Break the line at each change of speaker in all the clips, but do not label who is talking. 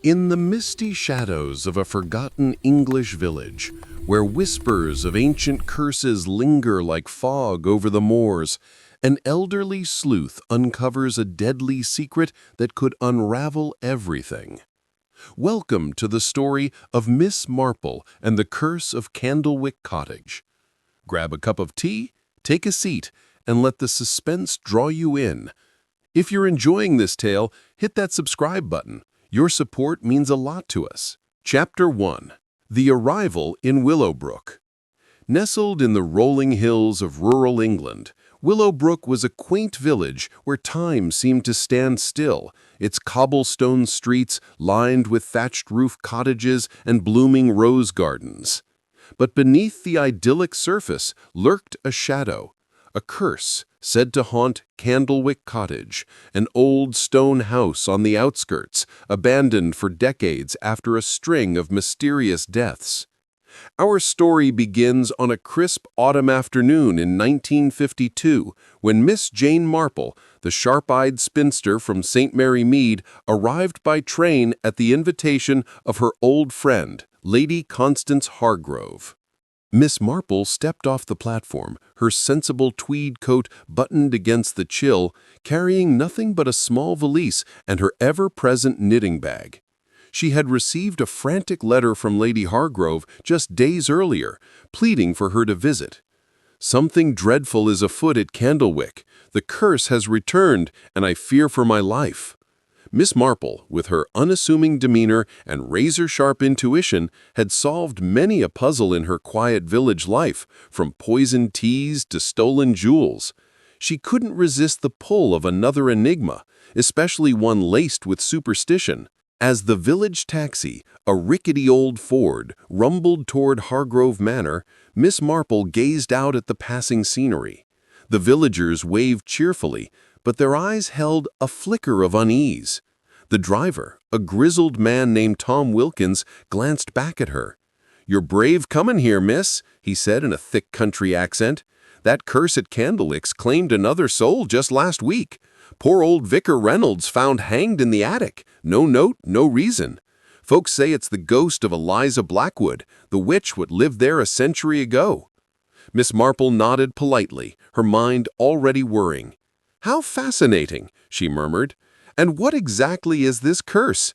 In the misty shadows of a forgotten English village, where whispers of ancient curses linger like fog over the moors, an elderly sleuth uncovers a deadly secret that could unravel everything. Welcome to the story of Miss Marple and the Curse of Candlewick Cottage. Grab a cup of tea, take a seat, and let the suspense draw you in. If you're enjoying this tale, hit that subscribe button. Your support means a lot to us. Chapter 1. The Arrival in Willowbrook. Nestled in the rolling hills of rural England, Willowbrook was a quaint village where time seemed to stand still, its cobblestone streets lined with thatched-roof cottages and blooming rose gardens. But beneath the idyllic surface lurked a shadow, a curse said to haunt Candlewick Cottage, an old stone house on the outskirts, abandoned for decades after a string of mysterious deaths. Our story begins on a crisp autumn afternoon in 1952, when Miss Jane Marple, the sharp-eyed spinster from St. Mary Mead, arrived by train at the invitation of her old friend, Lady Constance Hargrove. Miss Marple stepped off the platform, her sensible tweed coat buttoned against the chill, carrying nothing but a small valise and her ever-present knitting bag. She had received a frantic letter from Lady Hargrove just days earlier, pleading for her to visit. "Something dreadful is afoot at Candlewick. The curse has returned, and I fear for my life." Miss Marple, with her unassuming demeanor and razor-sharp intuition, had solved many a puzzle in her quiet village life, from poisoned teas to stolen jewels. She couldn't resist the pull of another enigma, especially one laced with superstition. As the village taxi, a rickety old Ford, rumbled toward Hargrove Manor, Miss Marple gazed out at the passing scenery. The villagers waved cheerfully, but their eyes held a flicker of unease. The driver, a grizzled man named Tom Wilkins, glanced back at her. "You're brave comin' here, miss," he said in a thick country accent. "That curse at Candlewick's claimed another soul just last week. Poor old Vicar Reynolds found hanged in the attic. No note, no reason. Folks say it's the ghost of Eliza Blackwood, the witch what lived there a century ago." Miss Marple nodded politely, her mind already whirring. "How fascinating," she murmured. "And what exactly is this curse?"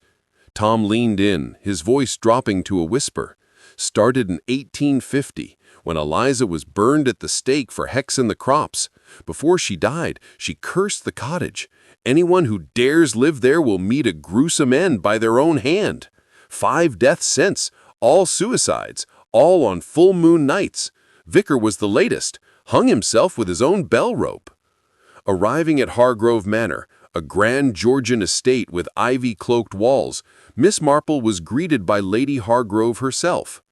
Tom leaned in, his voice dropping to a whisper. "Started in 1850, when Eliza was burned at the stake for hexing the crops. Before she died, she cursed the cottage. Anyone who dares live there will meet a gruesome end by their own hand. 5 deaths since, all suicides, all on full moon nights. Vicar was the latest, hung himself with his own bell rope." Arriving at Hargrove Manor, a grand Georgian estate with ivy-cloaked walls, Miss Marple was greeted by Lady Hargrove herself.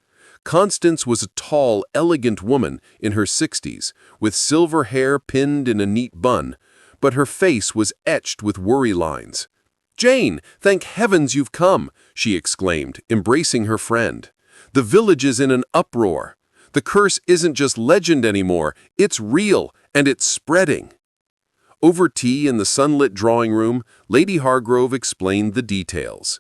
Constance was a tall, elegant woman in her 60s, with silver hair pinned in a neat bun, but her face was etched with worry lines. "Jane, thank heavens you've come!" she exclaimed, embracing her friend. "The village is in an uproar. The curse isn't just legend anymore, it's real, and it's spreading." Over tea in the sunlit drawing room, Lady Hargrove explained the details.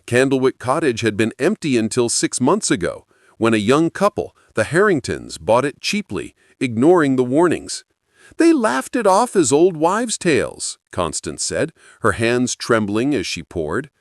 Candlewick Cottage had been empty until 6 months ago, when a young couple, the Harringtons, bought it cheaply, ignoring the warnings. "They laughed it off as old wives' tales," Constance said, her hands trembling as she poured.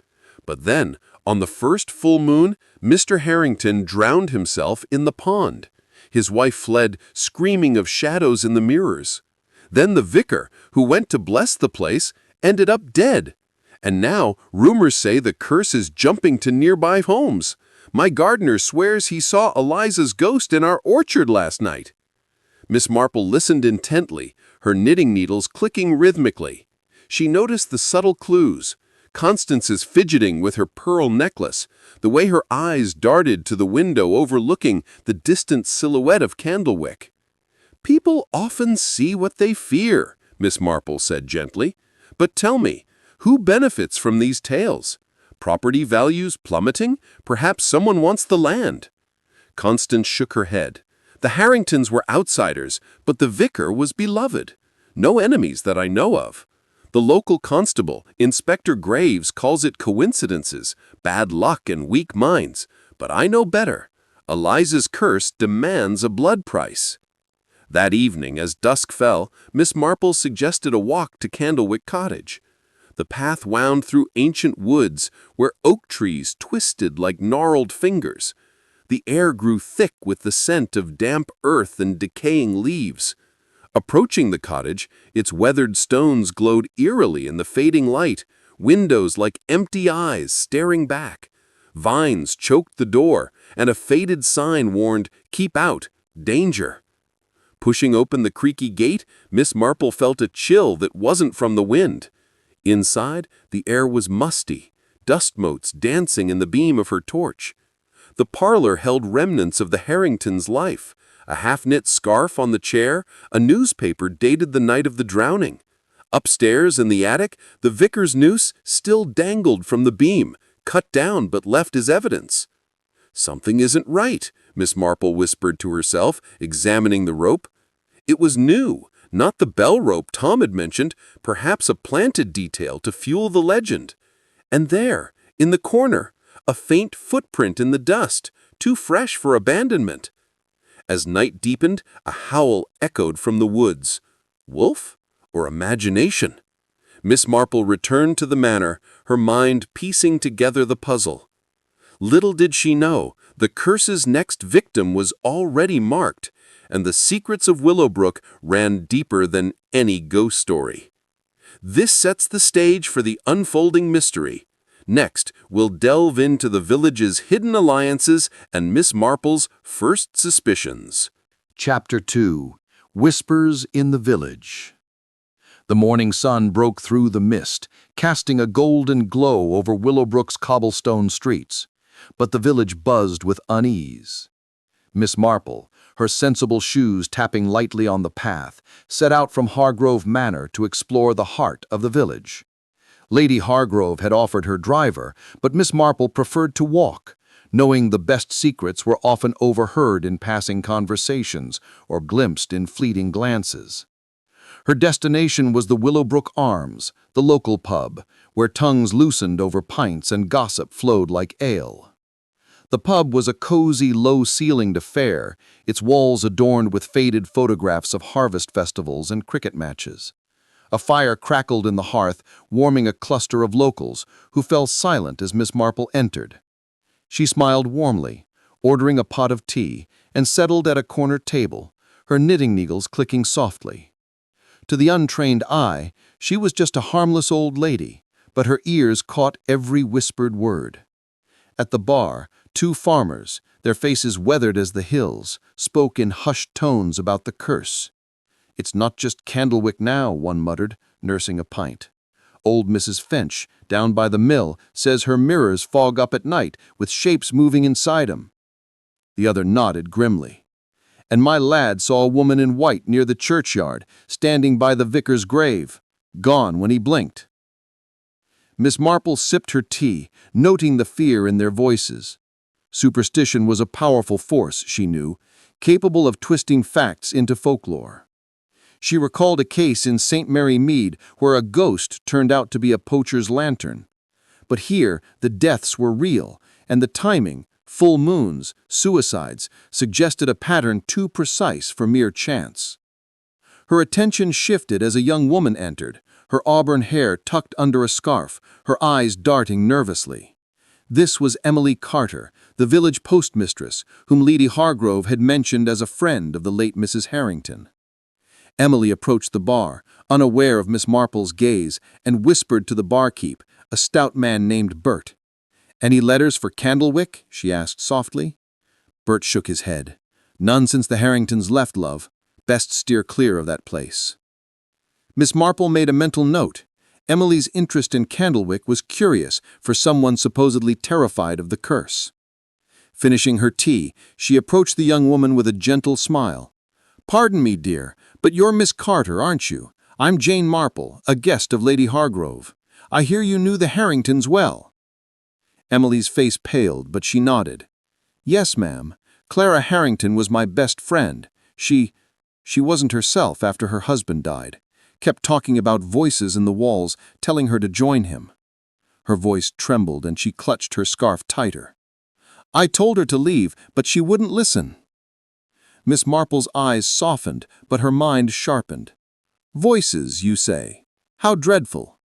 But then, on the first full moon, Mr. Harrington drowned himself in the pond. His wife fled, screaming of shadows in the mirrors. Then the vicar, who went to bless the place, ended up dead. And now, rumors say the curse is jumping to nearby homes. My gardener swears he saw Eliza's ghost in our orchard last night. Miss Marple listened intently, her knitting needles clicking rhythmically. She noticed the subtle clues. Constance's fidgeting with her pearl necklace, the way her eyes darted to the window overlooking the distant silhouette of Candlewick. "People often see what they fear," Miss Marple said gently. "But tell me, who benefits from these tales? Property values plummeting? Perhaps someone wants the land." Constance shook her head. "The Harringtons were outsiders, but the vicar was beloved. No enemies that I know of. The local constable, Inspector Graves, calls it coincidences, bad luck, and weak minds. But I know better. Eliza's curse demands a blood price. That evening, as dusk fell, Miss Marple suggested a walk to Candlewick Cottage. The path wound through ancient woods where oak trees twisted like gnarled fingers. The air grew thick with the scent of damp earth and decaying leaves. Approaching the cottage, its weathered stones glowed eerily in the fading light, windows like empty eyes staring back. Vines choked the door, and a faded sign warned, "Keep out, danger." Pushing open the creaky gate, Miss Marple felt a chill that wasn't from the wind. Inside, the air was musty, dust motes dancing in the beam of her torch. The parlor held remnants of the Harringtons' life, a half-knit scarf on the chair, a newspaper dated the night of the drowning. Upstairs in the attic, the vicar's noose still dangled from the beam, cut down but left as evidence. "Something isn't right," Miss Marple whispered to herself, examining the rope. It was new, not the bell rope Tom had mentioned, perhaps a planted detail to fuel the legend. And there, in the corner, a faint footprint in the dust, too fresh for abandonment. As night deepened, a howl echoed from the woods. Wolf or imagination? Miss Marple returned to the manor, her mind piecing together the puzzle. Little did she know, the curse's next victim was already marked, and the secrets of Willowbrook ran deeper than any ghost story. This sets the stage for the unfolding mystery. Next, we'll delve into the village's hidden alliances and Miss Marple's first suspicions.
Chapter 2. Whispers in the Village. The morning sun broke through the mist, casting a golden glow over Willowbrook's cobblestone streets. But the village buzzed with unease. Miss Marple, her sensible shoes tapping lightly on the path, set out from Hargrove Manor to explore the heart of the village. Lady Hargrove had offered her driver, but Miss Marple preferred to walk, knowing the best secrets were often overheard in passing conversations or glimpsed in fleeting glances. Her destination was the Willowbrook Arms, the local pub, where tongues loosened over pints and gossip flowed like ale. The pub was a cozy, low-ceilinged affair, its walls adorned with faded photographs of harvest festivals and cricket matches. A fire crackled in the hearth, warming a cluster of locals, who fell silent as Miss Marple entered. She smiled warmly, ordering a pot of tea, and settled at a corner table, her knitting needles clicking softly. To the untrained eye, she was just a harmless old lady, but her ears caught every whispered word. At the bar, two farmers, their faces weathered as the hills, spoke in hushed tones about the curse. "It's not just Candlewick now," one muttered, nursing a pint. "Old Mrs. Finch, down by the mill, says her mirrors fog up at night with shapes moving inside 'em." The other nodded grimly. "And my lad saw a woman in white near the churchyard, standing by the vicar's grave, gone when he blinked." Miss Marple sipped her tea, noting the fear in their voices. Superstition was a powerful force, she knew, capable of twisting facts into folklore. She recalled a case in St. Mary Mead where a ghost turned out to be a poacher's lantern. But here, the deaths were real, and the timing, full moons, suicides, suggested a pattern too precise for mere chance. Her attention shifted as a young woman entered, her auburn hair tucked under a scarf, her eyes darting nervously. This was Emily Carter, the village postmistress, whom Lady Hargrove had mentioned as a friend of the late Mrs. Harrington. Emily approached the bar, unaware of Miss Marple's gaze, and whispered to the barkeep, a stout man named Bert. "Any letters for Candlewick?" she asked softly. Bert shook his head. "None since the Harringtons left, love. Best steer clear of that place." Miss Marple made a mental note. Emily's interest in Candlewick was curious for someone supposedly terrified of the curse. Finishing her tea, she approached the young woman with a gentle smile. "Pardon me, dear, but you're Miss Carter, aren't you? I'm Jane Marple, a guest of Lady Hargrove. I hear you knew the Harringtons well." Emily's face paled, but she nodded. "Yes, ma'am. Clara Harrington was my best friend. She wasn't herself after her husband died.
kept talking about voices in the walls, telling her to join him. Her voice trembled and she clutched her scarf tighter. I told her to leave, but she wouldn't listen. Miss Marple's eyes softened, but her mind sharpened. Voices, you say? How dreadful.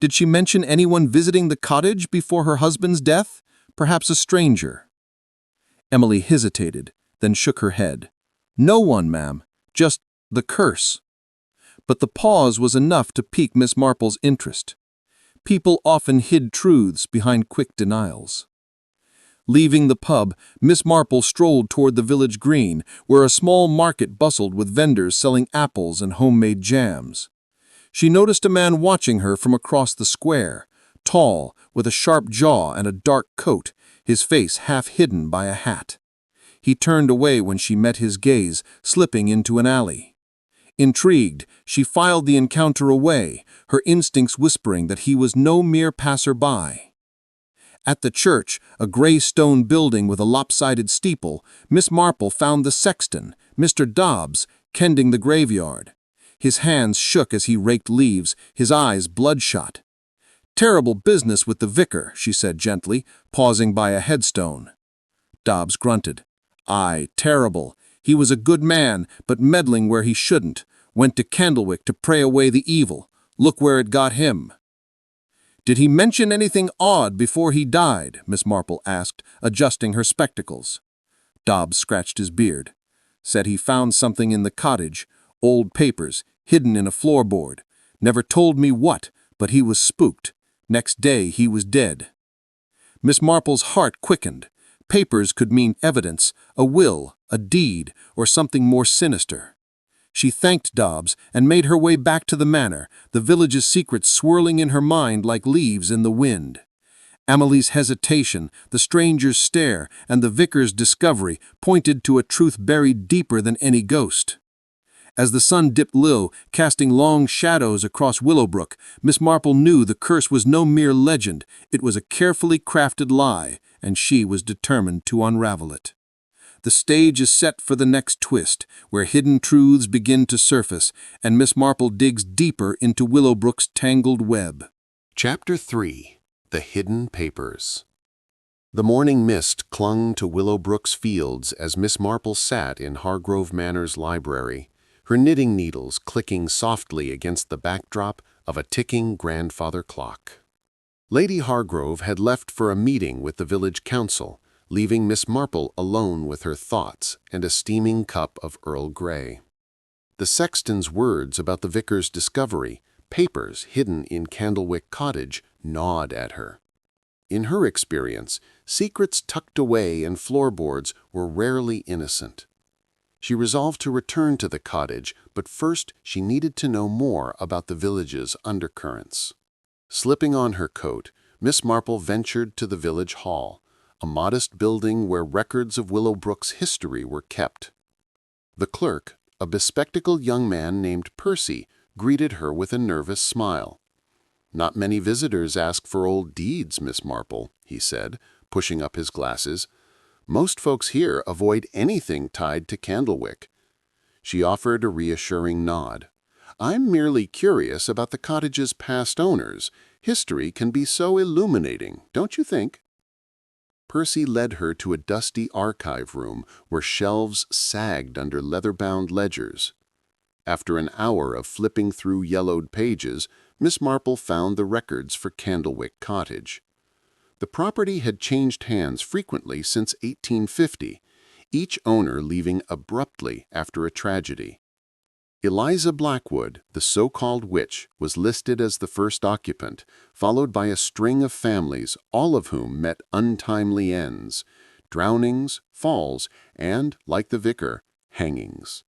Did she mention anyone visiting the cottage before her husband's death? Perhaps a stranger. Emily hesitated, then shook her head. No one, ma'am. Just the curse. But the pause was enough to pique Miss Marple's interest. People often hid truths behind quick denials. Leaving the pub, Miss Marple strolled toward the village green, where a small market bustled with vendors selling apples and homemade jams. She noticed a man watching her from across the square, tall, with a sharp jaw and a dark coat, his face half hidden by a hat. He turned away when she met his gaze, slipping into an alley. Intrigued, she filed the encounter away, her instincts whispering that he was no mere passer-by. At the church, a gray stone building with a lopsided steeple, Miss Marple found the sexton, Mr. Dobbs, tending the graveyard. His hands shook as he raked leaves, his eyes bloodshot. Terrible business with the vicar, she said gently, pausing by a headstone. Dobbs grunted. Aye, terrible. He was a good man, but meddling where he shouldn't. Went to Candlewick to pray away the evil. Look where it got him. Did he mention anything odd before he died? Miss Marple asked, adjusting her spectacles. Dobbs scratched his beard. Said he found something in the cottage, old papers, hidden in a floorboard. Never told me what, but he was spooked. Next day he was dead. Miss Marple's heart quickened. Papers could mean evidence, a will, a deed, or something more sinister. She thanked Dobbs and made her way back to the manor, the village's secrets swirling in her mind like leaves in the wind. Emily's hesitation, the stranger's stare, and the vicar's discovery pointed to a truth buried deeper than any ghost. As the sun dipped low, casting long shadows across Willowbrook, Miss Marple knew the curse was no mere legend, it was a carefully crafted lie, and she was determined to unravel it. The stage is set for the next twist, where hidden truths begin to surface, and Miss Marple digs deeper into Willowbrook's tangled web.
Chapter 3. The Hidden Papers. The morning mist clung to Willowbrook's fields as Miss Marple sat in Hargrove Manor's library, her knitting needles clicking softly against the backdrop of a ticking grandfather clock. Lady Hargrove had left for a meeting with the village council, leaving Miss Marple alone with her thoughts and a steaming cup of Earl Grey. The sexton's words about the vicar's discovery, papers hidden in Candlewick Cottage, gnawed at her. In her experience, secrets tucked away in floorboards were rarely innocent. She resolved to return to the cottage, but first she needed to know more about the village's undercurrents. Slipping on her coat, Miss Marple ventured to the village hall, a modest building where records of Willowbrook's history were kept. The clerk, a bespectacled young man named Percy, greeted her with a nervous smile. "Not many visitors ask for old deeds, Miss Marple," he said, pushing up his glasses. "Most folks here avoid anything tied to Candlewick." She offered a reassuring nod. "I'm merely curious about the cottage's past owners. History can be so illuminating, don't you think?" Percy led her to a dusty archive room where shelves sagged under leather-bound ledgers. After an hour of flipping through yellowed pages, Miss Marple found the records for Candlewick Cottage. The property had changed hands frequently since 1850, each owner leaving abruptly after a tragedy. Eliza Blackwood, the so-called witch, was listed as the first occupant, followed by a string of families, all of whom met untimely ends, drownings, falls, and, like the vicar, hangings.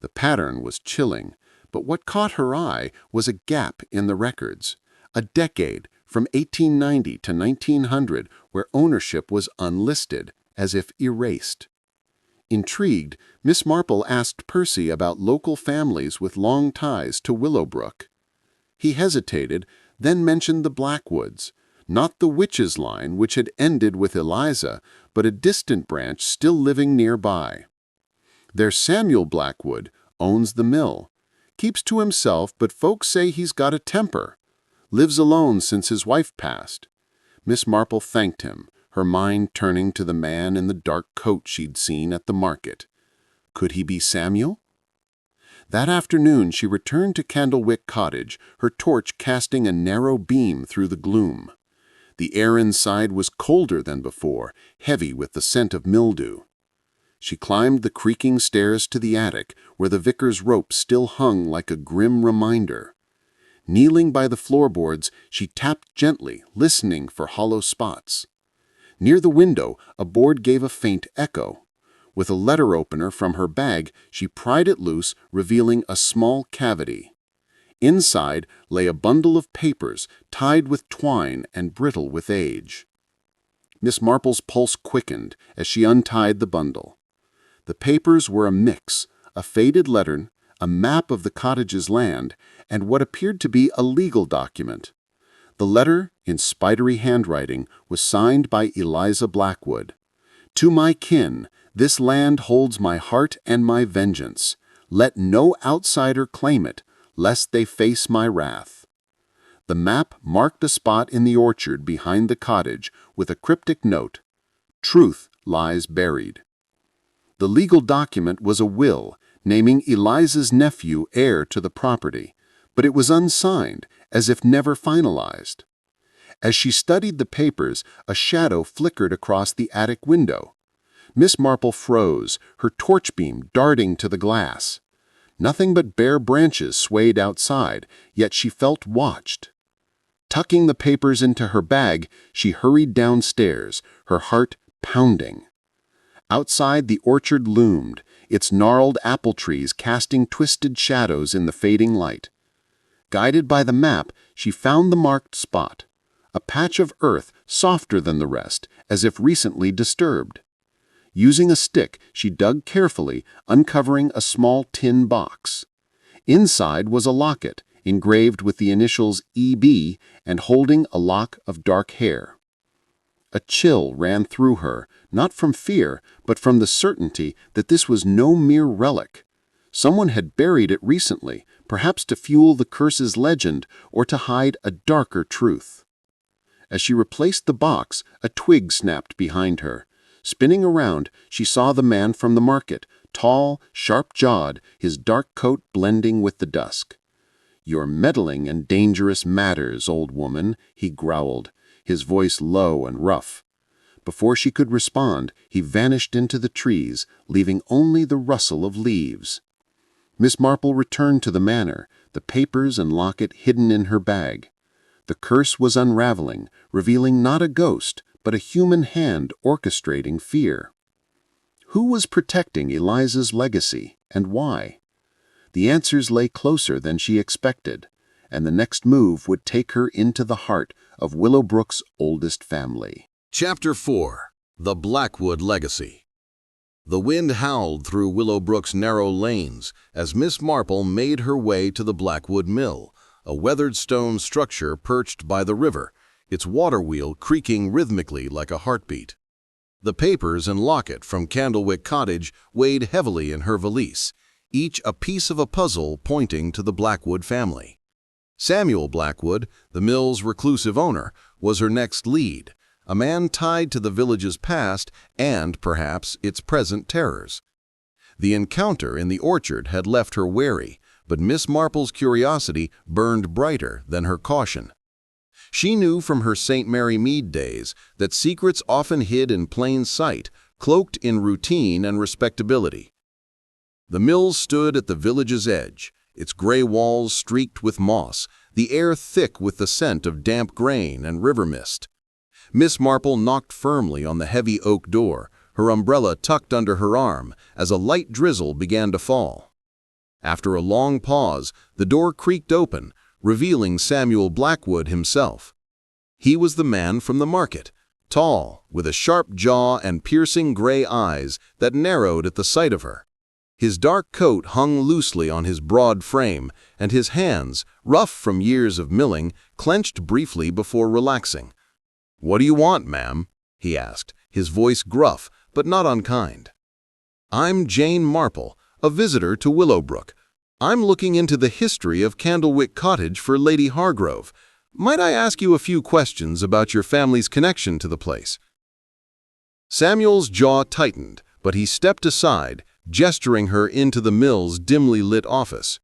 The pattern was chilling, but what caught her eye was a gap in the records, a decade from 1890 to 1900 where ownership was unlisted, as if erased. Intrigued, Miss Marple asked Percy about local families with long ties to Willowbrook. He hesitated, then mentioned the Blackwoods, not the witches' line which had ended with Eliza, but a distant branch still living nearby. "There's Samuel Blackwood, owns the mill.
Keeps to himself, but folks say he's got a temper. Lives alone since his wife passed." Miss Marple thanked him, her mind turning to the man in the dark coat she'd seen at the market. Could he be Samuel? That afternoon she returned to Candlewick Cottage, her torch casting a narrow beam through the gloom. The air inside was colder than before, heavy with the scent of mildew. She climbed the creaking stairs to the attic, where the vicar's rope still hung like a grim reminder. Kneeling by the floorboards, she tapped gently, listening for hollow spots. Near the window, a board gave a faint echo. With a letter opener from her bag, she pried it loose, revealing a small cavity. Inside lay a bundle of papers, tied with twine and brittle with age. Miss Marple's pulse quickened as she untied the bundle. The papers were a mix, a faded letter, a map of the cottage's land, and what appeared to be a legal document. The letter, in spidery handwriting, was signed by Eliza Blackwood. "To my kin, this land holds my heart and my vengeance. Let no outsider claim it, lest they face my wrath." The map marked a spot in the orchard behind the cottage with a cryptic note, "Truth lies buried." The legal document was a will, naming Eliza's nephew heir to the property, but it was unsigned, as if never finalized. As she studied the papers, a shadow flickered across the attic window. Miss Marple froze, her torch beam darting to the glass. Nothing but bare branches swayed outside, yet she felt watched. Tucking the papers into her bag, she hurried downstairs, her heart pounding. Outside, the orchard loomed, its gnarled apple trees casting twisted shadows in the fading light. Guided by the map, she found the marked spot, a patch of earth softer than the rest, as if recently disturbed. Using a stick, she dug carefully, uncovering a small tin box. Inside was a locket, engraved with the initials E.B. and holding a lock of dark hair. A chill ran through her, not from fear, but from the certainty that this was no mere relic. Someone had buried it recently, perhaps to fuel the curse's legend or to hide a darker truth. As she replaced the box, a twig snapped behind her. Spinning around, she saw the man from the market, tall, sharp-jawed, his dark coat blending with the dusk. "Your meddling and dangerous matters, old woman," he growled, his voice low and rough. Before she could respond, he vanished into the trees, leaving only the rustle of leaves. Miss Marple returned to the manor, the papers and locket hidden in her bag. The curse was unraveling, revealing not a ghost, but a human hand orchestrating fear. Who was protecting Eliza's legacy, and why? The answers lay closer than she expected, and the next move would take her into the heart of Willowbrook's oldest family.
Chapter 4. The Blackwood Legacy. The wind howled through Willowbrook's narrow lanes as Miss Marple made her way to the Blackwood Mill, a weathered stone structure perched by the river, its water wheel creaking rhythmically like a heartbeat. The papers and locket from Candlewick Cottage weighed heavily in her valise, each a piece of a puzzle pointing to the Blackwood family. Samuel Blackwood, the mill's reclusive owner, was her next lead, a man tied to the village's past and, perhaps, its present terrors. The encounter in the orchard had left her wary, but Miss Marple's curiosity burned brighter than her caution. She knew from her St. Mary Mead days that secrets often hid in plain sight, cloaked in routine and respectability. The mill stood at the village's edge, its gray walls streaked with moss, the air thick with the scent of damp grain and river mist. Miss Marple knocked firmly on the heavy oak door, her umbrella tucked under her arm, as a light drizzle began to fall. After a long pause, the door creaked open, revealing Samuel Blackwood himself. He was the man from the market, tall, with a sharp jaw and piercing gray eyes that narrowed at the sight of her. His dark coat hung loosely on his broad frame, and his hands, rough from years of milling, clenched briefly before relaxing. "What do you want, ma'am?" he asked, his voice gruff but not unkind. "I'm Jane Marple, a visitor to Willowbrook.
I'm looking into the history of Candlewick Cottage for Lady Hargrove. Might I ask you a few questions about your family's connection to the place?" Samuel's jaw tightened, but he stepped aside, gesturing her into the mill's dimly lit office.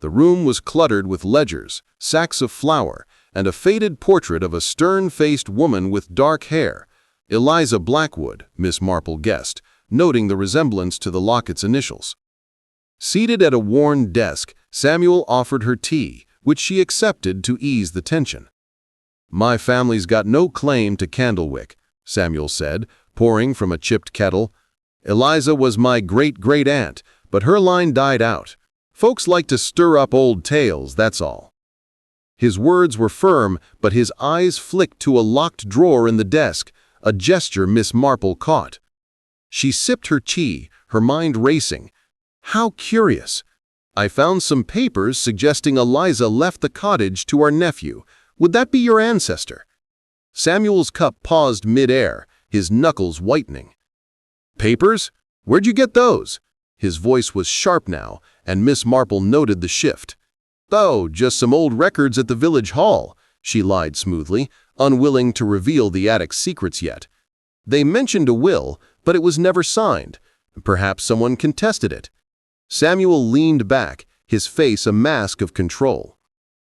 The room was cluttered with ledgers, sacks of flour, and a faded portrait of a stern-faced woman with dark hair. Eliza Blackwood, Miss Marple guessed, noting the resemblance to the locket's initials. Seated at a worn desk, Samuel offered her tea, which she accepted to ease the tension. "My family's got no claim to Candlewick," Samuel said, pouring from a chipped kettle. "Eliza was my great-great-aunt, but her line died out. Folks like to stir up old tales, that's all." His words were firm, but his eyes flicked to a locked drawer in the desk, a gesture Miss Marple caught. She sipped her tea, her mind racing. "How curious. I found some papers suggesting Eliza left the cottage to our nephew. Would that be your ancestor?" Samuel's cup paused mid-air, his knuckles whitening. "Papers? Where'd you get those?" His voice was sharp now, and Miss Marple noted the shift. "Oh, just some old records at the village hall," she lied smoothly, unwilling to reveal the attic's secrets yet. "They mentioned a will, but it was never signed. Perhaps someone contested it." Samuel leaned back, his face a mask of control.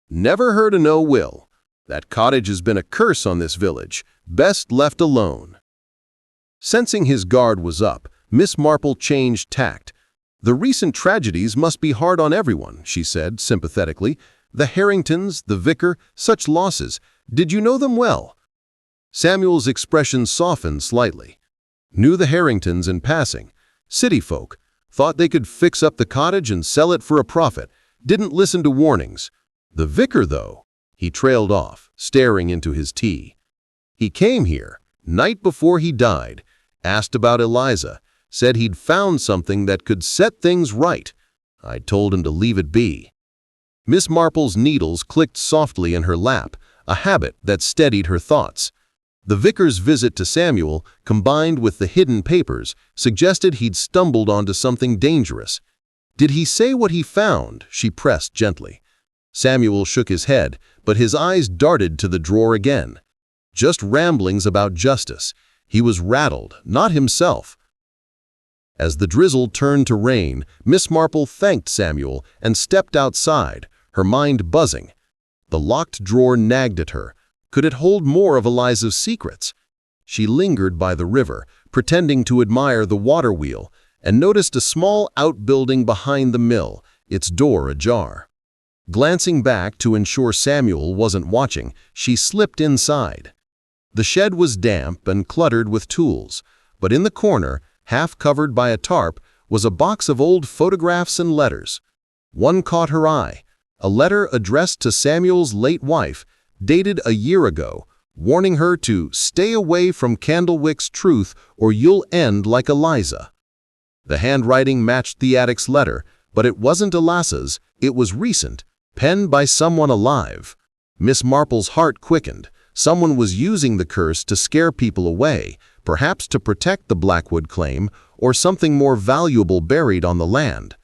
"Never heard of no will. That cottage has been a curse on this village. Best left alone." Sensing his guard was up, Miss Marple changed tact. "The recent tragedies must be hard on everyone," she said sympathetically. "The Harringtons, the vicar, such losses. Did you know them well?" Samuel's expression softened slightly. "Knew the Harringtons in passing. City folk. Thought they could fix up the cottage and sell it for a profit. Didn't listen to warnings. The vicar, though," he trailed off, staring into his tea. "He came here, night before he died, asked about Eliza, said he'd found something that could set things right. I told him to leave it be." Miss Marple's needles clicked softly in her lap, a habit that steadied her thoughts. The vicar's visit to Samuel, combined with the hidden papers, suggested he'd stumbled onto something dangerous. "Did he say what he found?" she pressed gently. Samuel shook his head, but his eyes darted to the drawer again. Just ramblings about justice. He was rattled, not himself. As the drizzle turned to rain, Miss Marple thanked Samuel and stepped outside, her mind buzzing. The locked drawer nagged at her. Could it hold more of Eliza's secrets? She lingered by the river, pretending to admire the water wheel, and noticed a small outbuilding behind the mill, its door ajar. Glancing back to ensure Samuel wasn't watching, she slipped inside. The shed was damp and cluttered with tools, but in the corner, half covered by a tarp, was a box of old photographs and letters. One caught her eye, a letter addressed to Samuel's late wife, dated a year ago, warning her to stay away from Candlewick's truth or you'll end like Eliza. The handwriting matched the attic's letter, but it wasn't Eliza's, it was recent, penned by someone alive. Miss Marple's heart quickened. Someone was using the curse to scare people away, perhaps to protect the Blackwood claim or something more valuable buried on the land.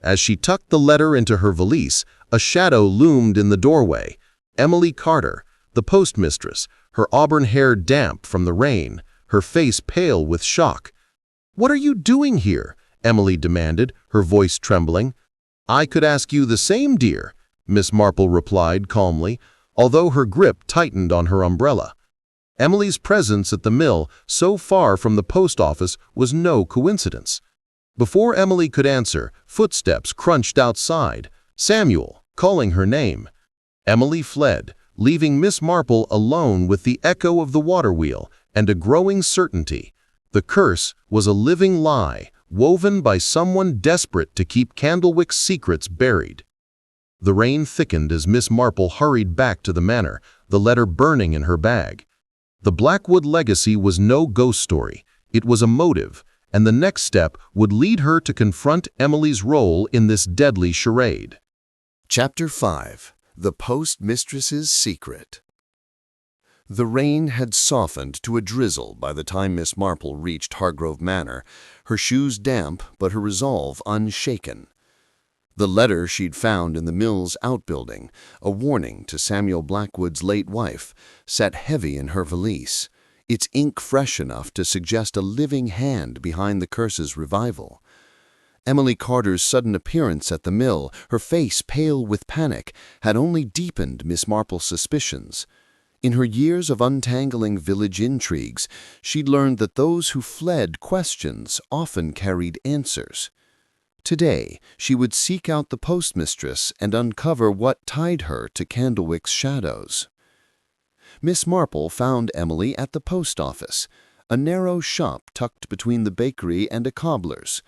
As she tucked the letter into her valise, a shadow loomed in the doorway. Emily Carter, the postmistress, her auburn hair damp from the rain, her face pale with shock. "What are you doing here?" Emily demanded, her voice trembling. "I could ask you the same, dear," Miss Marple replied calmly, although her grip tightened on her umbrella. Emily's presence at the mill, so far from the post office, was no coincidence. Before Emily could answer, footsteps crunched outside. Samuel, calling her name. Emily fled, leaving Miss Marple alone with the echo of the water wheel and a growing certainty. The curse was a living lie, woven by someone desperate to keep Candlewick's secrets buried. The rain thickened as Miss Marple hurried back to the manor, the letter burning in her bag. The Blackwood legacy was no ghost story. It was a motive, and the next step would lead her to confront Emily's role in this deadly charade.
Chapter 5. The Postmistress's Secret. The rain had softened to a drizzle by the time Miss Marple reached Hargrove Manor, her shoes damp but her resolve unshaken. The letter she'd found in the mill's outbuilding, a warning to Samuel Blackwood's late wife, sat heavy in her valise, its ink fresh enough to suggest a living hand behind the curse's revival. Emily Carter's sudden appearance at the mill, her face pale with panic, had only deepened Miss Marple's suspicions. In her years of untangling village intrigues, she'd learned that those who fled questions often carried answers. Today, she would seek out the postmistress and uncover what tied her to Candlewick's shadows. Miss Marple found Emily at the post office, a narrow shop tucked between the bakery and a cobbler's.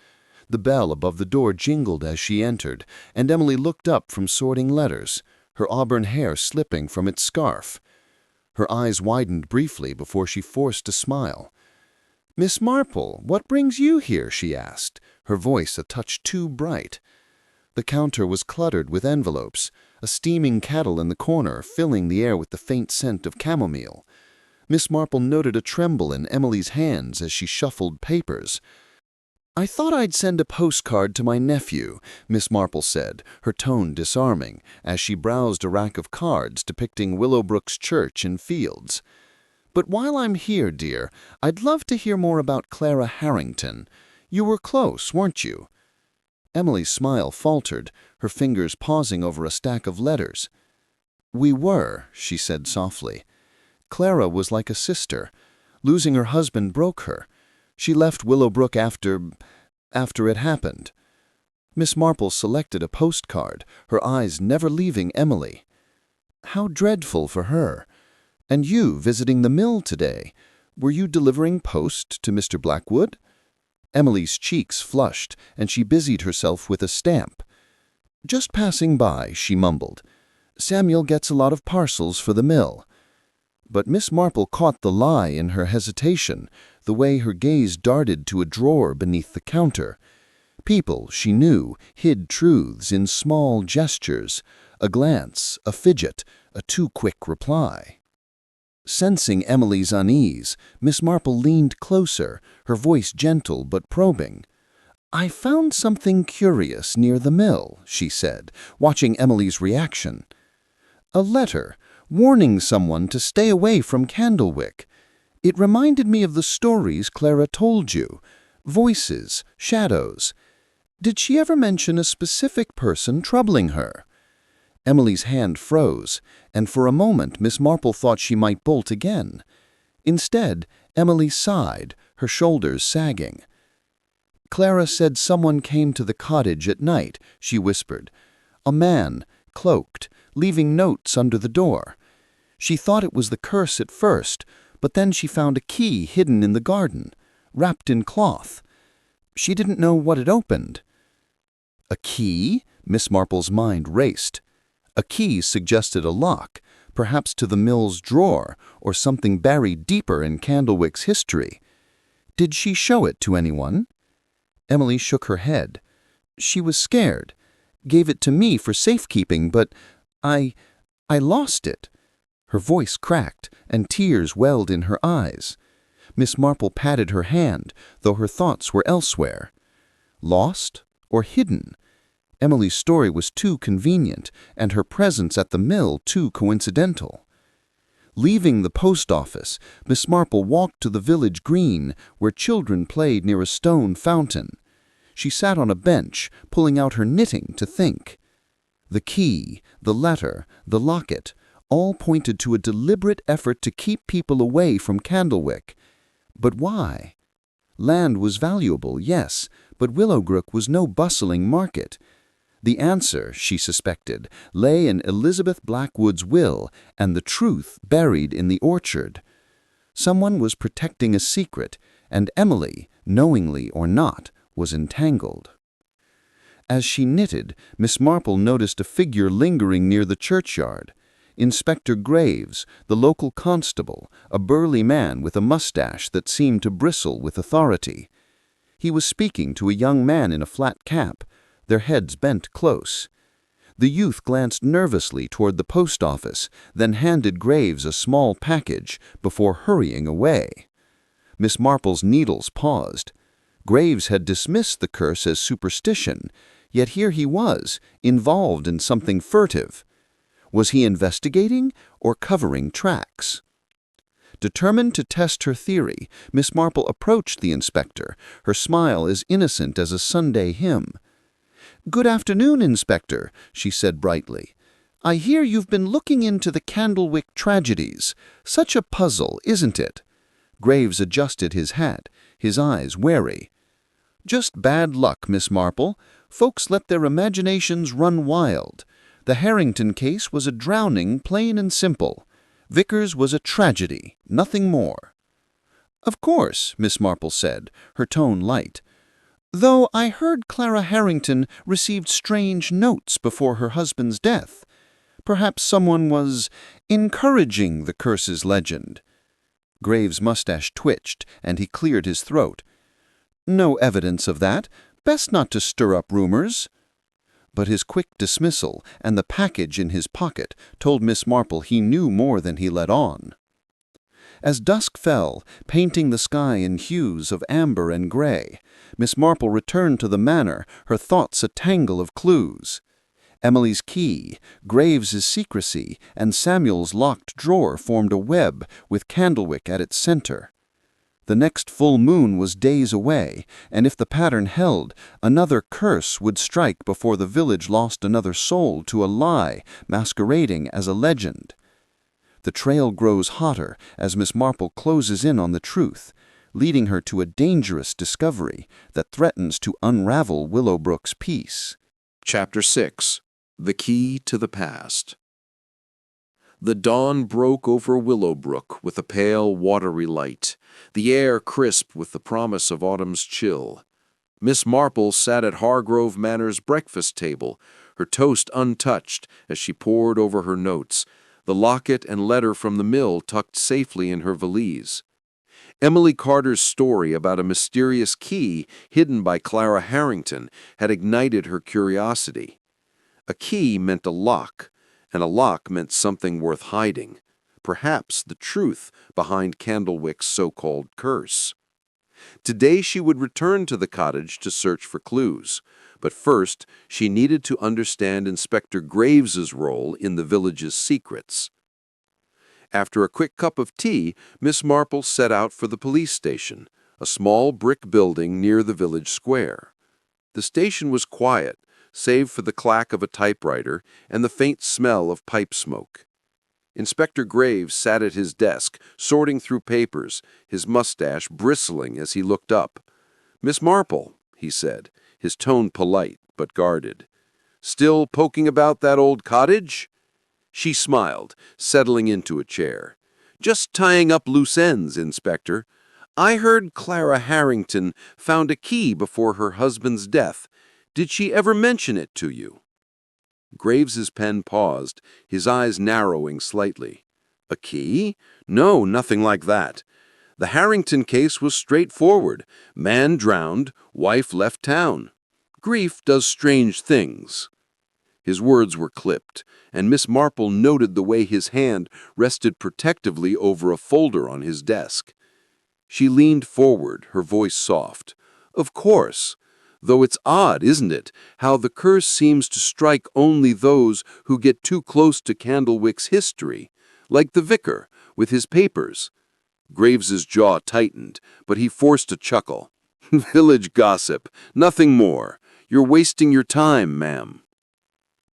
The bell above the door jingled as she entered, and Emily looked up from sorting letters, her auburn hair slipping from its scarf. Her eyes widened briefly before she forced a smile. "Miss Marple, what brings you here?" she asked, her voice a touch too bright. The counter was cluttered with envelopes, a steaming kettle in the corner filling the air with the faint scent of chamomile. Miss Marple noted a tremble in Emily's hands as she shuffled papers. "I thought I'd send a postcard to my nephew," Miss Marple said, her tone disarming, as she browsed a rack of cards depicting Willowbrook's church and fields. "But while I'm here, dear, I'd love to hear more about Clara Harrington. You were close, weren't you?" Emily's smile faltered, her fingers pausing over a stack of letters. "We were," she said softly. "Clara was like a sister. Losing her husband broke her. She left Willowbrook after it happened." Miss Marple selected a postcard, her eyes never leaving Emily. "How dreadful for her. And you visiting the mill today. Were you delivering post to Mr. Blackwood?" Emily's cheeks flushed, and she busied herself with a stamp. "Just passing by," she mumbled. "Samuel gets a lot of parcels for the mill." But Miss Marple caught the lie in her hesitation, the way her gaze darted to a drawer beneath the counter. People, she knew, hid truths in small gestures, a glance, a fidget, a too-quick reply. Sensing Emily's unease, Miss Marple leaned closer, her voice gentle but probing. "I found something curious near the mill," she said, watching Emily's reaction. "A letter, warning someone to stay away from Candlewick. It reminded me of the stories Clara told you. Voices, shadows. Did she ever mention a specific person troubling her?" Emily's hand froze, and for a moment Miss Marple thought she might bolt again. Instead, Emily sighed, her shoulders sagging. "Clara said someone came to the cottage at night," she whispered. "A man, cloaked, leaving notes under the door. She thought it was the curse at first, but then she found a key hidden in the garden, wrapped in cloth. She didn't know what it opened." "A key?" Miss Marple's mind raced. A key suggested a lock, perhaps to the mill's drawer, or something buried deeper in Candlewick's history. "Did she show it to anyone?" Emily shook her head. "She was scared. Gave it to me for safekeeping, but I lost it." Her voice cracked, and tears welled in her eyes. Miss Marple patted her hand, though her thoughts were elsewhere. Lost or hidden? Emily's story was too convenient, and her presence at the mill too coincidental. Leaving the post office, Miss Marple walked to the village green, where children played near a stone fountain. She sat on a bench, pulling out her knitting to think. The key, the letter, the locket, all pointed to a deliberate effort to keep people away from Candlewick. But why? Land was valuable, yes, but Willowbrook was no bustling market. The answer, she suspected, lay in Elizabeth Blackwood's will and the truth buried in the orchard. Someone was protecting a secret, and Emily, knowingly or not, was entangled. As she knitted, Miss Marple noticed a figure lingering near the churchyard. Inspector Graves, the local constable, a burly man with a mustache that seemed to bristle with authority. He was speaking to a young man in a flat cap, their heads bent close. The youth glanced nervously toward the post office, then handed Graves a small package before hurrying away. Miss Marple's needles paused. Graves had dismissed the curse as superstition. Yet here he was, involved in something furtive. Was he investigating or covering tracks? Determined to test her theory, Miss Marple approached the inspector, her smile as innocent as a Sunday hymn. "Good afternoon, Inspector," she said brightly. "I hear you've been looking into the Candlewick tragedies. Such a puzzle, isn't it?" Graves adjusted his hat, his eyes wary. "Just bad luck, Miss Marple. Folks let their imaginations run wild. The Harrington case was a drowning, plain and simple. Vickers was a tragedy, nothing more." "Of course," Miss Marple said, her tone light. "Though I heard Clara Harrington received strange notes before her husband's death. Perhaps someone was encouraging the curse's legend." Graves' mustache twitched, and he cleared his throat. "No evidence of that. Best not to stir up rumors." But his quick dismissal and the package in his pocket told Miss Marple he knew more than he let on. As dusk fell, painting the sky in hues of amber and gray, Miss Marple returned to the manor, her thoughts a tangle of clues. Emily's key, Graves's secrecy, and Samuel's locked drawer formed a web with Candlewick at its center. The next full moon was days away, and if the pattern held, another curse would strike before the village lost another soul to a lie masquerading as a legend. The trail grows hotter as Miss Marple closes in on the truth, leading her to a dangerous discovery that threatens to unravel Willowbrook's peace.
Chapter 6. The Key to the Past. The dawn broke over Willowbrook with a pale, watery light, the air crisp with the promise of autumn's chill. Miss Marple sat at Hargrove Manor's breakfast table, her toast untouched as she pored over her notes, the locket and letter from the mill tucked safely in her valise. Emily Carter's story about a mysterious key hidden by Clara Harrington had ignited her curiosity. A key meant a lock, and a lock meant something worth hiding, perhaps the truth behind Candlewick's so-called curse. Today she would return to the cottage to search for clues, but first she needed to understand Inspector Graves's role in the village's secrets. After a quick cup of tea, Miss Marple set out for the police station, a small brick building near the village square. The station was quiet, save for the clack of a typewriter and the faint smell of pipe smoke. Inspector Graves sat at his desk, sorting through papers, his mustache bristling as he looked up. "Miss Marple," he said, his tone polite but guarded. "Still poking about that old cottage?" She smiled, settling into a chair. "Just tying up loose ends, Inspector. I heard Clara Harrington found a key before her husband's death. Did she ever mention it to you?" Graves's pen paused, his eyes narrowing slightly. "A key? No, nothing like that. The Harrington case was straightforward. Man drowned, wife left town. Grief does strange things." His words were clipped, and Miss Marple noted the way his hand rested protectively over a folder on his desk. She leaned forward, her voice soft. "Of course. Though it's odd, isn't it, how the curse seems to strike only those who get too close to Candlewick's history, like the vicar with his papers." Graves's jaw tightened, but he forced a chuckle. "Village gossip, nothing more. You're wasting your time, ma'am."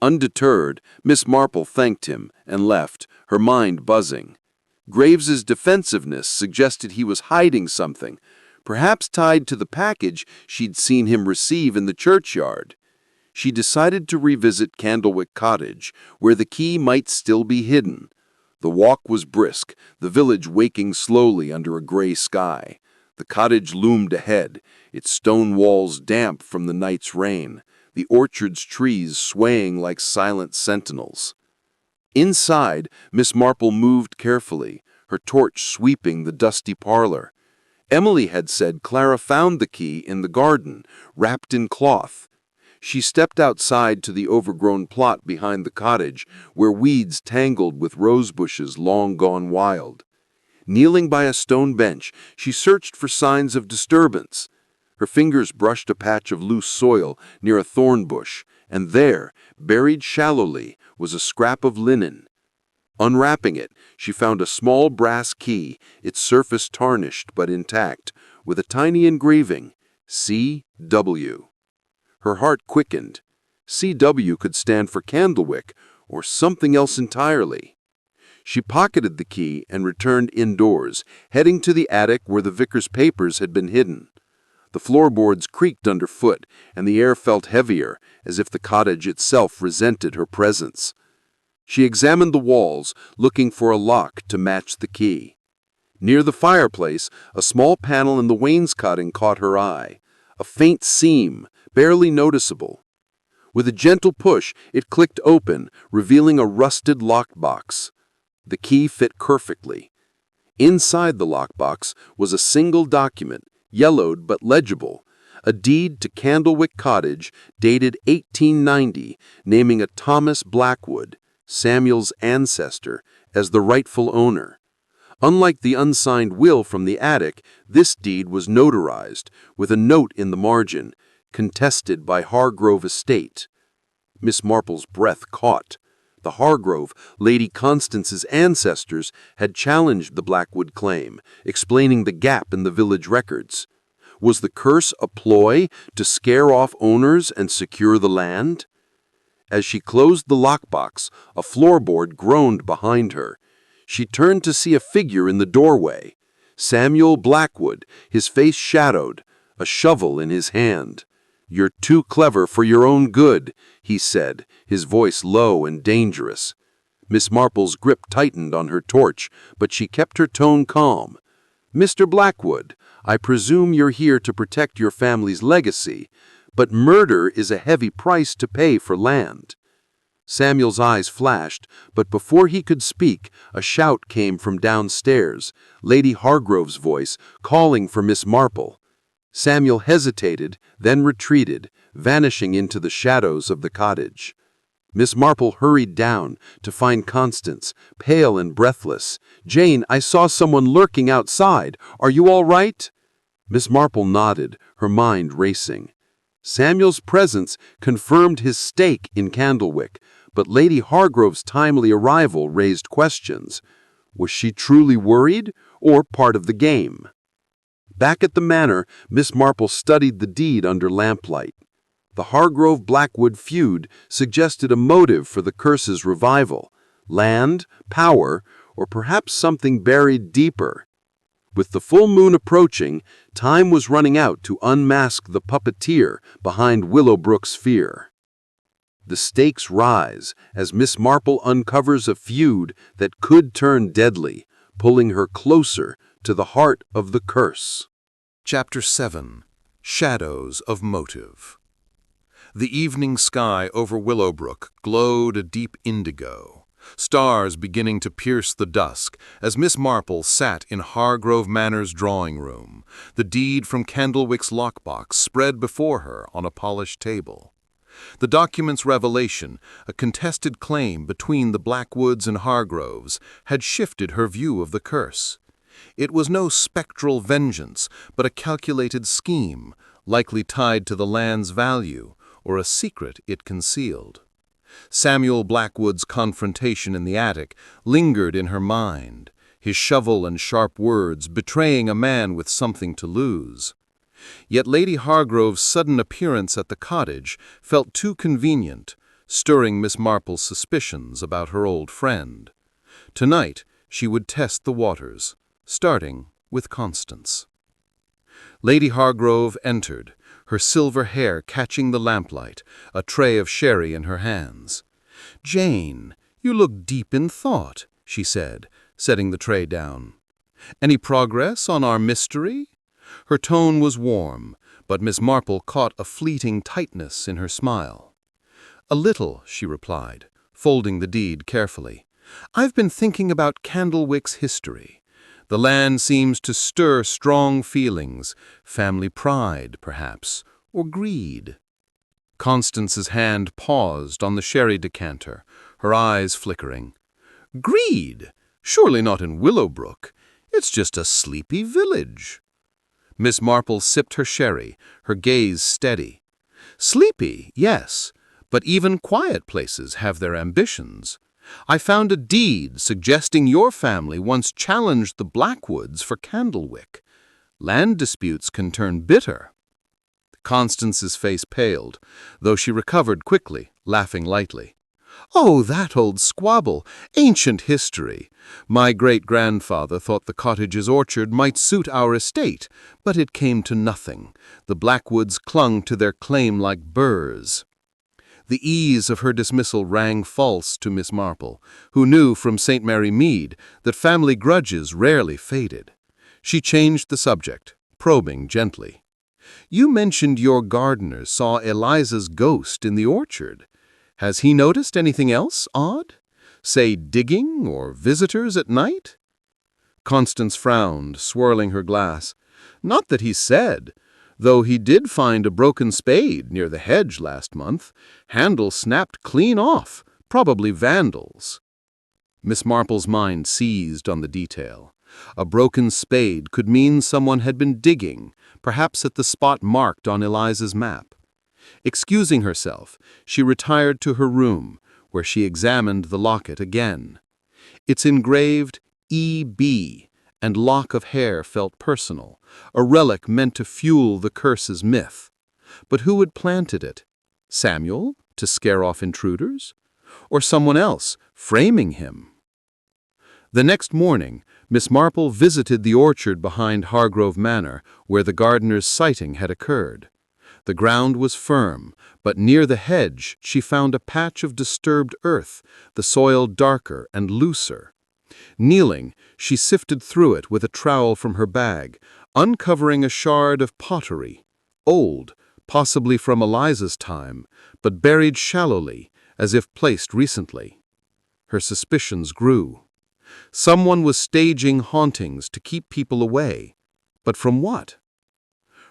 Undeterred, Miss Marple thanked him and left, her mind buzzing. Graves's defensiveness suggested he was hiding something, perhaps tied to the package she'd seen him receive in the churchyard. She decided to revisit Candlewick Cottage, where the key might still be hidden. The walk was brisk, the village waking slowly under a gray sky. The cottage loomed ahead, its stone walls damp from the night's rain, the orchard's trees swaying like silent sentinels. Inside, Miss Marple moved carefully, her torch sweeping the dusty parlor. Emily had said Clara found the key in the garden, wrapped in cloth. She stepped outside to the overgrown plot behind the cottage, where weeds tangled with rose bushes long gone wild. Kneeling by a stone bench, she searched for signs of disturbance. Her fingers brushed a patch of loose soil near a thorn bush, and there, buried shallowly, was a scrap of linen. Unwrapping it, she found a small brass key, its surface tarnished but intact, with a tiny engraving, C.W. Her heart quickened. C.W. could stand for Candlewick, or something else entirely. She pocketed the key and returned indoors, heading to the attic where the vicar's papers had been hidden. The floorboards creaked underfoot, and the air felt heavier, as if the cottage itself resented her presence. She examined the walls, looking for a lock to match the key. Near the fireplace, a small panel in the wainscoting caught her eye, a faint seam, barely noticeable. With a gentle push, it clicked open, revealing a rusted lockbox. The key fit perfectly. Inside the lockbox was a single document, yellowed but legible, a deed to Candlewick Cottage dated 1890, naming a Thomas Blackwood, Samuel's ancestor, as the rightful owner. Unlike the unsigned will from the attic, this deed was notarized, with a note in the margin, contested by Hargrove Estate. Miss Marple's breath caught. The Hargrove, Lady Constance's ancestors, had challenged the Blackwood claim, explaining the gap in the village records. Was the curse a ploy to scare off owners and secure the land? As she closed the lockbox, a floorboard groaned behind her. She turned to see a figure in the doorway. Samuel Blackwood, his face shadowed, a shovel in his hand. "You're too clever for your own good," he said, his voice low and dangerous. Miss Marple's grip tightened on her torch, but she kept her tone calm. "Mr. Blackwood, I presume you're here to protect your family's legacy, but murder is a heavy price to pay for land." Samuel's eyes flashed, but before he could speak, a shout came from downstairs, Lady Hargrove's voice, calling for Miss Marple. Samuel hesitated, then retreated, vanishing into the shadows of the cottage. Miss Marple hurried down to find Constance, pale and breathless. "Jane, I saw someone lurking outside. Are you all right?" Miss Marple nodded, her mind racing. Samuel's presence confirmed his stake in Candlewick, but Lady Hargrove's timely arrival raised questions. Was she truly worried, or part of the game? Back at the manor, Miss Marple studied the deed under lamplight. The Hargrove-Blackwood feud suggested a motive for the curse's revival: land, power, or perhaps something buried deeper. With the full moon approaching, time was running out to unmask the puppeteer behind Willowbrook's fear. The stakes rise as Miss Marple uncovers a feud that could turn deadly, pulling her closer to the heart of the curse.
Chapter 7. Shadows of Motive. The evening sky over Willowbrook glowed a deep indigo, stars beginning to pierce the dusk as Miss Marple sat in Hargrove Manor's drawing room, the deed from Candlewick's lockbox spread before her on a polished table. The document's revelation, a contested claim between the Blackwoods and Hargroves, had shifted her view of the curse. It was no spectral vengeance, but a calculated scheme, likely tied to the land's value, or a secret it concealed. Samuel Blackwood's confrontation in the attic lingered in her mind, his shovel and sharp words betraying a man with something to lose. Yet Lady Hargrove's sudden appearance at the cottage felt too convenient, stirring Miss Marple's suspicions about her old friend. Tonight she would test the waters, starting with Constance. Lady Hargrove entered, her silver hair catching the lamplight, a tray of sherry in her hands. "Jane, you look deep in thought," she said, setting the tray down. "Any progress on our mystery?" Her tone was warm, but Miss Marple caught a fleeting tightness in her smile. "A little," she replied, folding the deed carefully. "I've been thinking about Candlewick's history. The land seems to stir strong feelings, family pride, perhaps, or greed." Constance's hand paused on the sherry decanter, her eyes flickering. "Greed? Surely not in Willowbrook. It's just a sleepy village."
Miss Marple sipped her sherry, her gaze steady. "Sleepy, yes, but even quiet places have their ambitions. I found a deed suggesting your family once challenged the Blackwoods for Candlewick. Land disputes can turn bitter." Constance's face paled, though she recovered quickly, laughing lightly. "Oh, that old squabble, ancient history. My great-grandfather thought the Cottage's orchard might suit our estate, but it came to nothing. The Blackwoods clung to their claim like burrs." The ease of her dismissal rang false to Miss Marple, who knew from St. Mary Mead that family grudges rarely faded. She changed the subject, probing gently. "You mentioned your gardener saw Eliza's ghost in the orchard. Has he noticed anything else odd? Say digging or visitors at night?" Constance frowned, swirling her glass. "Not that he said, though he did find a broken spade near the hedge last month. Handle snapped clean off, probably vandals." Miss Marple's mind seized on the detail. A broken spade could mean someone had been digging, perhaps at the spot marked on Eliza's map. Excusing herself, she retired to her room, where she examined the locket again. Its engraved E.B. and lock of hair felt personal, a relic meant to fuel the curse's myth. But who had planted it? Samuel, to scare off intruders? Or someone else, framing him? The next morning, Miss Marple visited the orchard behind Hargrove Manor, where the gardener's sighting had occurred. The ground was firm, but near the hedge she found a patch of disturbed earth, the soil darker and looser. Kneeling, she sifted through it with a trowel from her bag, uncovering a shard of pottery, old, possibly from Eliza's time, but buried shallowly, as if placed recently. Her suspicions grew. Someone was staging hauntings to keep people away. But from what?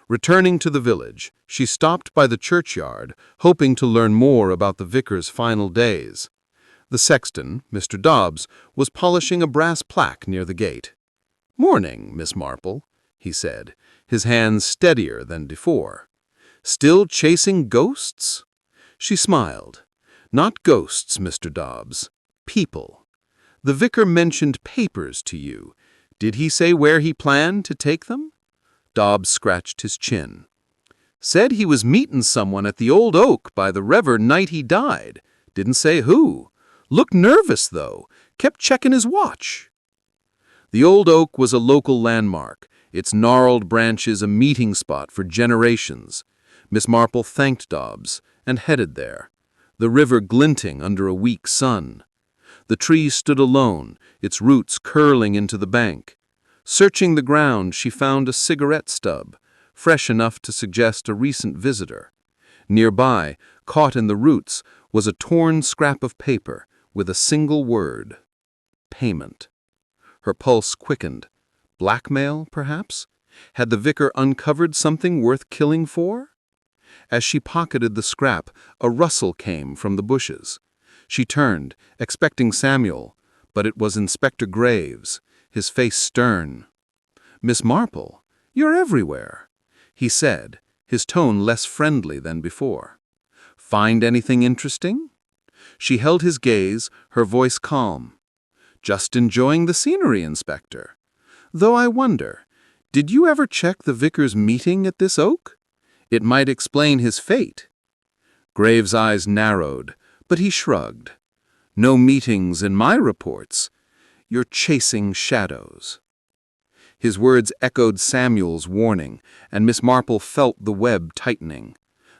Returning to the village, she stopped by the churchyard, hoping to learn more about the vicar's final days. The sexton, Mr. Dobbs, was polishing a brass plaque near the gate. "Morning, Miss Marple," he said, his hands steadier than before. "Still chasing ghosts?" She smiled. "Not ghosts, Mr. Dobbs. People. The vicar mentioned papers to you. Did he say where he planned to take them?" Dobbs scratched his chin. "Said he was meetin' someone at the old oak by the river night he died. Didn't say who. Looked nervous, though. Kept checking his watch." The old oak was a local landmark, its gnarled branches a meeting spot for generations. Miss Marple thanked Dobbs and headed there, the river glinting under a weak sun. The tree stood alone, its roots curling into the bank. Searching the ground, she found a cigarette stub, fresh enough to suggest a recent visitor. Nearby, caught in the roots, was a torn scrap of paper with a single word: payment. Her pulse quickened. Blackmail, perhaps? Had the vicar uncovered something worth killing for? As she pocketed the scrap, a rustle came from the bushes. She turned, expecting Samuel, but it was Inspector Graves, his face stern. "Miss Marple, you're everywhere," he said, his tone less friendly than before. "Find anything interesting?" She held his gaze, her voice calm. "Just enjoying the scenery, Inspector. Though I wonder, did you ever check the vicar's meeting at this oak? It might explain his fate." Graves' eyes narrowed, but he shrugged. "No meetings in my reports. You're chasing shadows." His words echoed Samuel's warning, and Miss Marple felt the web tightening.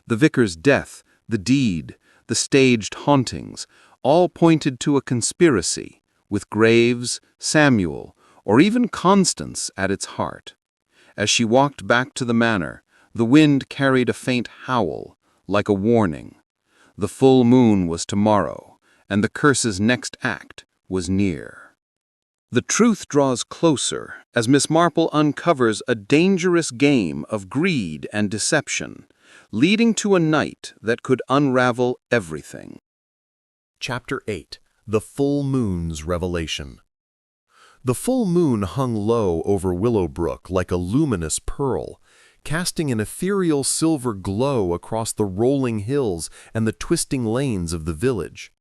The vicar's death, the deed, the staged hauntings, all pointed to a conspiracy, with Graves, Samuel, or even Constance at its heart. As she walked back to the manor, the wind carried a faint howl, like a warning. The full moon was tomorrow, and the curse's next act was near. The truth draws closer as Miss Marple uncovers a dangerous game of greed and deception, leading to a night that could unravel everything.
Chapter 8. The Full Moon's Revelation.
The full moon hung low over Willowbrook like a luminous pearl, casting an ethereal silver glow across the rolling hills and the twisting lanes of the village.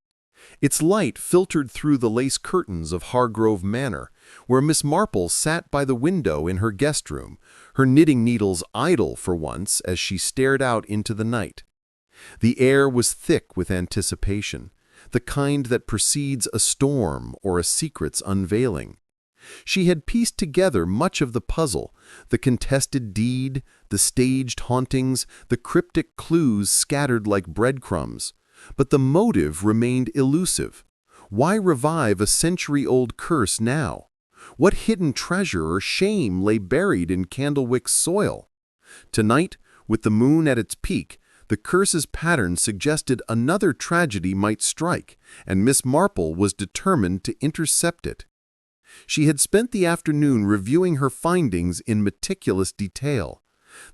Its light filtered through the lace curtains of Hargrove Manor, where Miss Marple sat by the window in her guest room, her knitting needles idle for once as she stared out into the night. The air was thick with anticipation, the kind that precedes a storm or a secret's unveiling. She had pieced together much of the puzzle, the contested deed, the staged hauntings, the cryptic clues scattered like breadcrumbs. But the motive remained elusive. Why revive a century-old curse now? What hidden treasure or shame lay buried in Candlewick's soil? Tonight, with the moon at its peak, the curse's pattern suggested another tragedy might strike, and Miss Marple was determined to intercept it. She had spent the afternoon reviewing her findings in meticulous detail.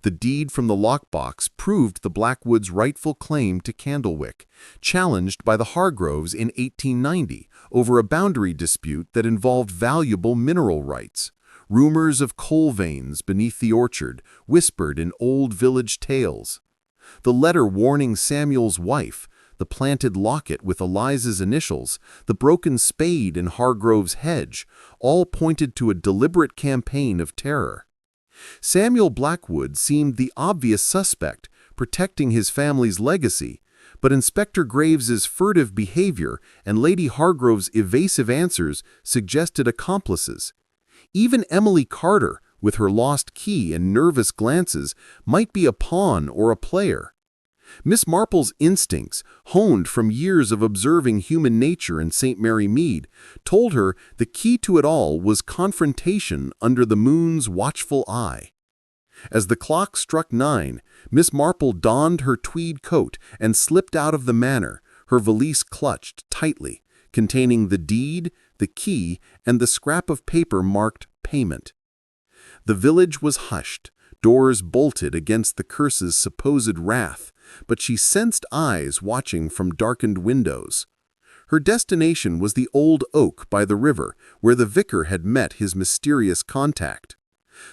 The deed from the lockbox proved the Blackwoods' rightful claim to Candlewick, challenged by the Hargroves in 1890 over a boundary dispute that involved valuable mineral rights. Rumors of coal veins beneath the orchard whispered in old village tales. The letter warning Samuel's wife, the planted locket with Eliza's initials, the broken spade in Hargrove's hedge, all pointed to a deliberate campaign of terror. Samuel Blackwood seemed the obvious suspect, protecting his family's legacy, but Inspector Graves's furtive behavior and Lady Hargrove's evasive answers suggested accomplices. Even Emily Carter, with her lost key and nervous glances, might be a pawn or a player. Miss Marple's instincts, honed from years of observing human nature in St. Mary Mead, told her the key to it all was confrontation under the moon's watchful eye. As the clock struck 9, Miss Marple donned her tweed coat and slipped out of the manor, her valise clutched tightly, containing the deed, the key, and the scrap of paper marked payment. The village was hushed, doors bolted against the curse's supposed wrath, but she sensed eyes watching from darkened windows. Her destination was the old oak by the river, where the vicar had met his mysterious contact.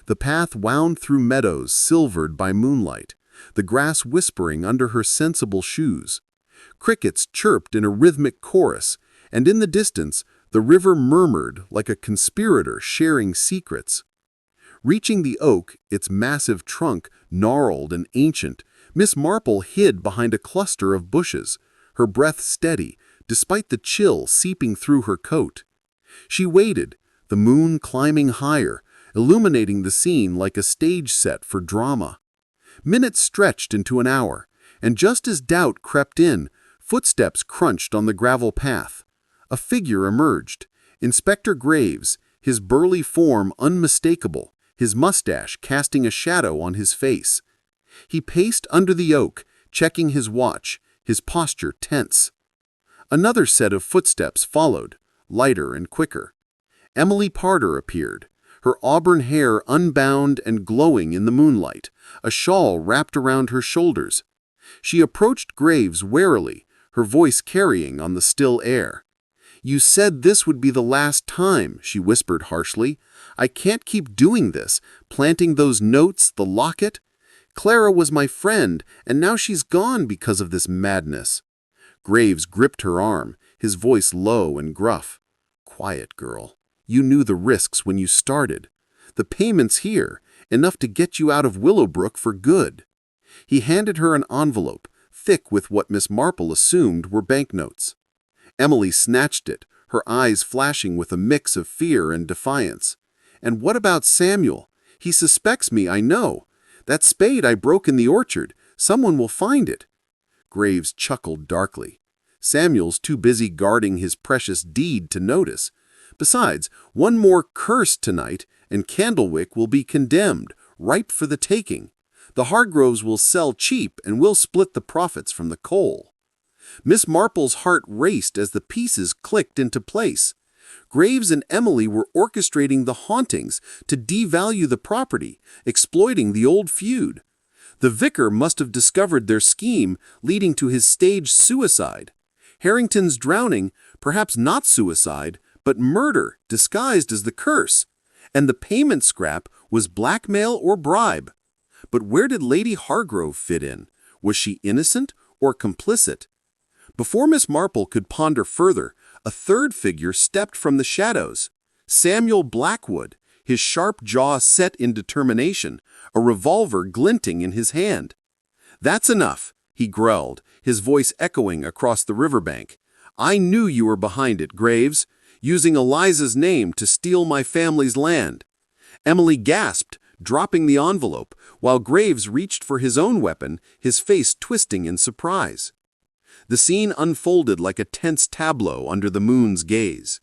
The path wound through meadows silvered by moonlight, the grass whispering under her sensible shoes. Crickets chirped in a rhythmic chorus, and in the distance the river murmured like a conspirator sharing secrets. Reaching the oak, its massive trunk gnarled and ancient, Miss Marple hid behind a cluster of bushes, her breath steady, despite the chill seeping through her coat. She waited, the moon climbing higher, illuminating the scene like a stage set for drama. Minutes stretched into an hour, and just as doubt crept in, footsteps crunched on the gravel path. A figure emerged, Inspector Graves, his burly form unmistakable, his mustache casting a shadow on his face. He paced under the oak, checking his watch, his posture tense. Another set of footsteps followed, lighter and quicker. Emily Parter appeared, her auburn hair unbound and glowing in the moonlight, a shawl wrapped around her shoulders. She approached Graves warily, her voice carrying on the still air. "You said this would be the last time," she whispered harshly. "I can't keep doing this, planting those notes, the locket. Clara was my friend, and now she's gone because of this madness." Graves gripped her arm, his voice low and gruff. "Quiet, girl. You knew the risks when you started. The payment's here, enough to get you out of Willowbrook for good." He handed her an envelope, thick with what Miss Marple assumed were banknotes. Emily snatched it, her eyes flashing with a mix of fear and defiance. "And what about Samuel? He suspects me, I know. That spade I broke in the orchard, someone will find it." Graves chuckled darkly. "Samuel's too busy guarding his precious deed to notice. Besides, one more curse tonight, and Candlewick will be condemned, ripe for the taking. The Hargroves will sell cheap, and we'll split the profits from the coal." Miss Marple's heart raced as the pieces clicked into place. Graves and Emily were orchestrating the hauntings to devalue the property, exploiting the old feud. The vicar must have discovered their scheme, leading to his staged suicide. Harrington's drowning, perhaps not suicide,
but murder disguised as the curse, and the payment scrap was blackmail or bribe. But where did Lady Hargrove fit in? Was she innocent or complicit? Before Miss Marple could ponder further, a third figure stepped from the shadows. Samuel Blackwood, his sharp jaw set in determination, a revolver glinting in his hand. "That's enough," he growled, his voice echoing across the riverbank. "I knew you were behind it, Graves, using Eliza's name to steal my family's land." Emily gasped, dropping the envelope, while Graves reached for his own weapon, his face twisting in surprise. The scene unfolded like a tense tableau under the moon's gaze.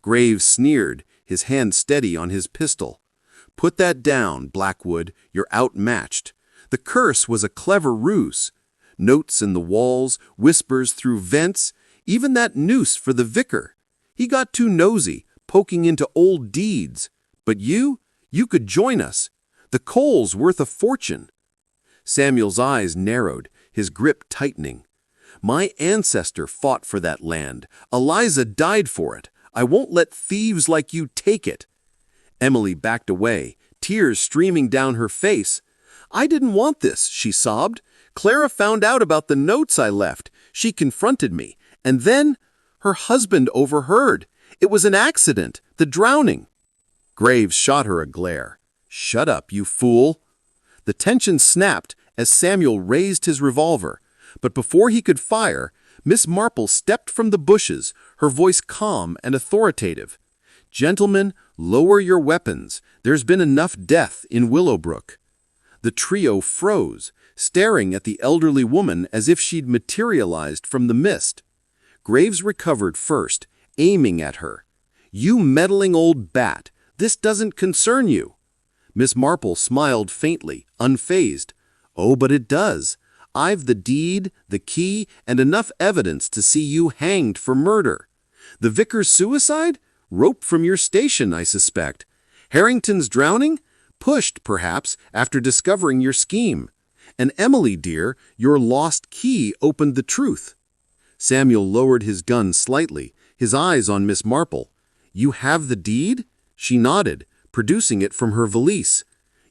Graves sneered, his hand steady on his pistol. "Put that down, Blackwood, you're outmatched. The curse was a clever ruse. Notes in the walls, whispers through vents, even that noose for the vicar. He got too nosy, poking into old deeds. But you could join us. The coal's worth a fortune." Samuel's eyes narrowed, his grip tightening. "My ancestor fought for that land. Eliza died for it. I won't let thieves like you take it." Emily backed away, tears streaming down her face. "I didn't want this," she sobbed. "Clara found out about the notes I left. She confronted me. And then her husband overheard. It was an accident, the drowning." Graves shot her a glare. "Shut up, you fool." The tension snapped as Samuel raised his revolver. But before he could fire, Miss Marple stepped from the bushes, her voice calm and authoritative. "Gentlemen, lower your weapons. There's been enough death in Willowbrook." The trio froze, staring at the elderly woman as if she'd materialized from the mist. Graves recovered first, aiming at her. "You meddling old bat, this doesn't concern you." Miss Marple smiled faintly, unfazed. "Oh, but it does. I've the deed, the key, and enough evidence to see you hanged for murder. The vicar's suicide? Rope from your station, I suspect. Harrington's drowning? Pushed, perhaps, after discovering your scheme. And Emily, dear, your lost key opened the truth." Samuel lowered his gun slightly, his eyes on Miss Marple. "You have the deed?" She nodded, producing it from her valise.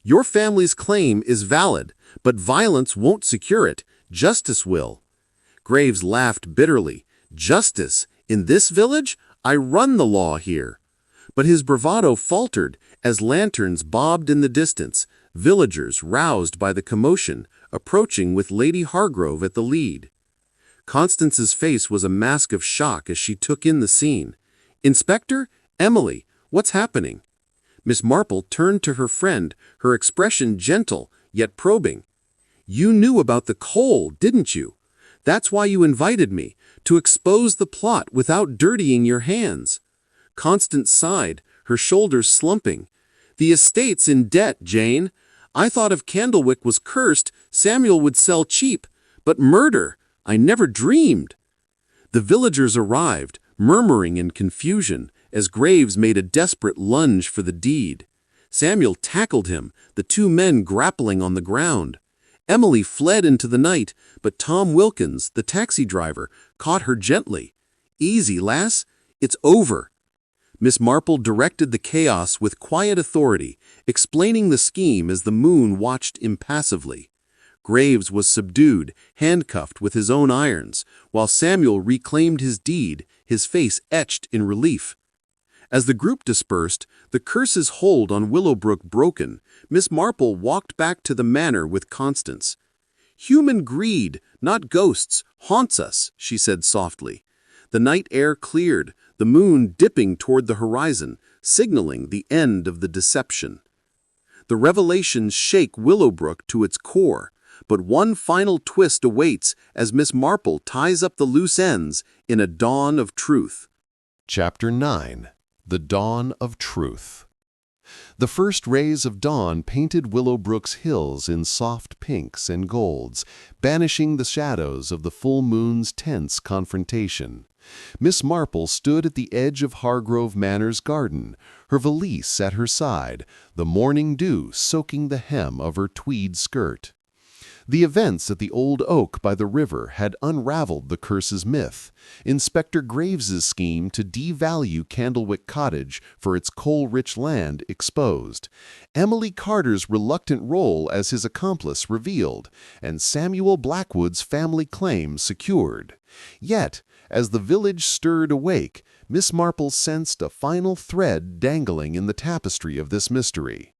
"Your family's claim is valid, but violence won't secure it. Justice will." Graves laughed bitterly. "Justice? In this village? I run the law here." But his bravado faltered as lanterns bobbed in the distance, villagers, roused by the commotion, approaching with Lady Hargrove at the lead. Constance's face was a mask of shock as she took in the scene. "Inspector? Emily, what's happening?" Miss Marple turned to her friend, her expression gentle, yet probing. "You knew about the coal, didn't you? That's why you invited me, to expose the plot without dirtying your hands." Constance sighed, her shoulders slumping. "The estate's in debt, Jane. I thought if Candlewick was cursed, Samuel would sell cheap. But murder, I never dreamed." The villagers arrived, murmuring in confusion, as Graves made a desperate lunge for the deed. Samuel tackled him, the two men grappling on the ground. Emily fled into the night, but Tom Wilkins, the taxi driver, caught her gently. "Easy, lass. It's over." Miss Marple directed the chaos with quiet authority, explaining the scheme as the moon watched impassively. Graves was subdued, handcuffed with his own irons, while Samuel reclaimed his deed, his face etched in relief. As the group dispersed, the curse's hold on Willowbrook broken, Miss Marple walked back to the manor with Constance. "Human greed, not ghosts, haunts us," she said softly. The night air cleared, the moon dipping toward the horizon, signaling the end of the deception. The revelations shake Willowbrook to its core, but one final twist awaits as Miss Marple ties up the loose ends in a dawn of truth.
Chapter 9. The Dawn of Truth. The first rays of dawn painted Willowbrook's hills in soft pinks and golds, banishing the shadows of the full moon's tense confrontation. Miss Marple stood at the edge of Hargrove Manor's garden, her valise at her side, the morning dew soaking the hem of her tweed skirt. The events at the old oak by the river had unraveled the curse's myth. Inspector Graves's scheme to devalue Candlewick Cottage for its coal-rich land exposed. Emily Carter's reluctant role as his accomplice revealed, and Samuel Blackwood's family claim secured. Yet, as the village stirred awake, Miss Marple sensed a final thread dangling in the tapestry of this mystery.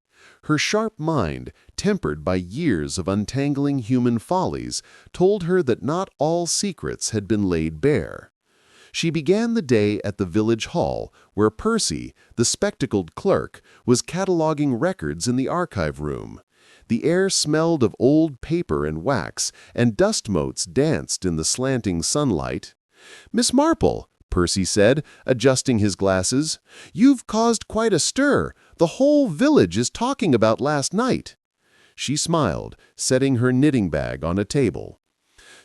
Her sharp mind, tempered by years of untangling human follies, told her that not all secrets had been laid bare. She began the day at the village hall, where Percy, the spectacled clerk, was cataloging records in the archive room. The air smelled of old paper and wax, and dust motes danced in the slanting sunlight. "Miss Marple," Percy said, adjusting his glasses, "you've caused quite a stir. The whole village is talking about last night." She smiled, setting her knitting bag on a table.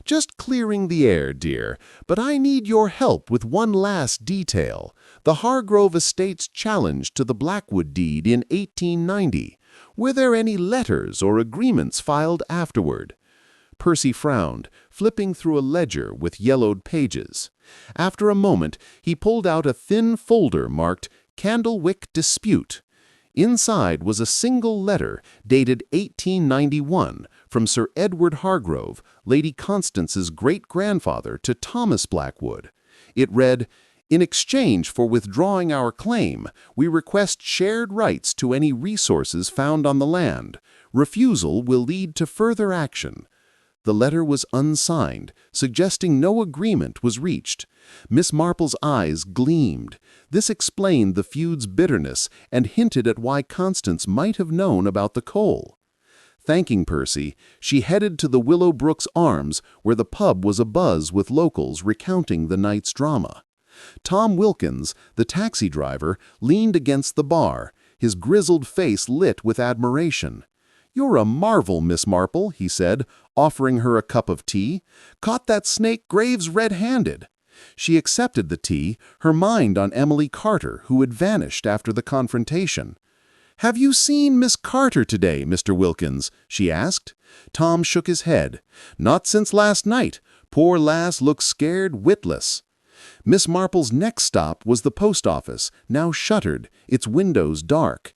"Just clearing the air, dear, but I need your help with one last detail. The Hargrove estate's challenge to the Blackwood deed in 1890. Were there any letters or agreements filed afterward?" Percy frowned, flipping through a ledger with yellowed pages. After a moment, he pulled out a thin folder marked Candlewick Dispute. Inside was a single letter dated 1891 from Sir Edward Hargrove, Lady Constance's great-grandfather, to Thomas Blackwood. It read, "In exchange for withdrawing our claim, we request shared rights to any resources found on the land. Refusal will lead to further action." The letter was unsigned, suggesting no agreement was reached. Miss Marple's eyes gleamed. This explained the feud's bitterness and hinted at why Constance might have known about the coal. Thanking Percy, she headed to the Willowbrook's Arms, where the pub was abuzz with locals recounting the night's drama. Tom Wilkins, the taxi driver, leaned against the bar, his grizzled face lit with admiration. "You're a marvel, Miss Marple," he said, offering her a cup of tea. "Caught that snake Graves red-handed." She accepted the tea, her mind on Emily Carter, who had vanished after the confrontation. "Have you seen Miss Carter today, Mr. Wilkins?" she asked. Tom shook his head. "Not since last night. Poor lass looks scared witless." Miss Marple's next stop was the post office, now shuttered, its windows dark.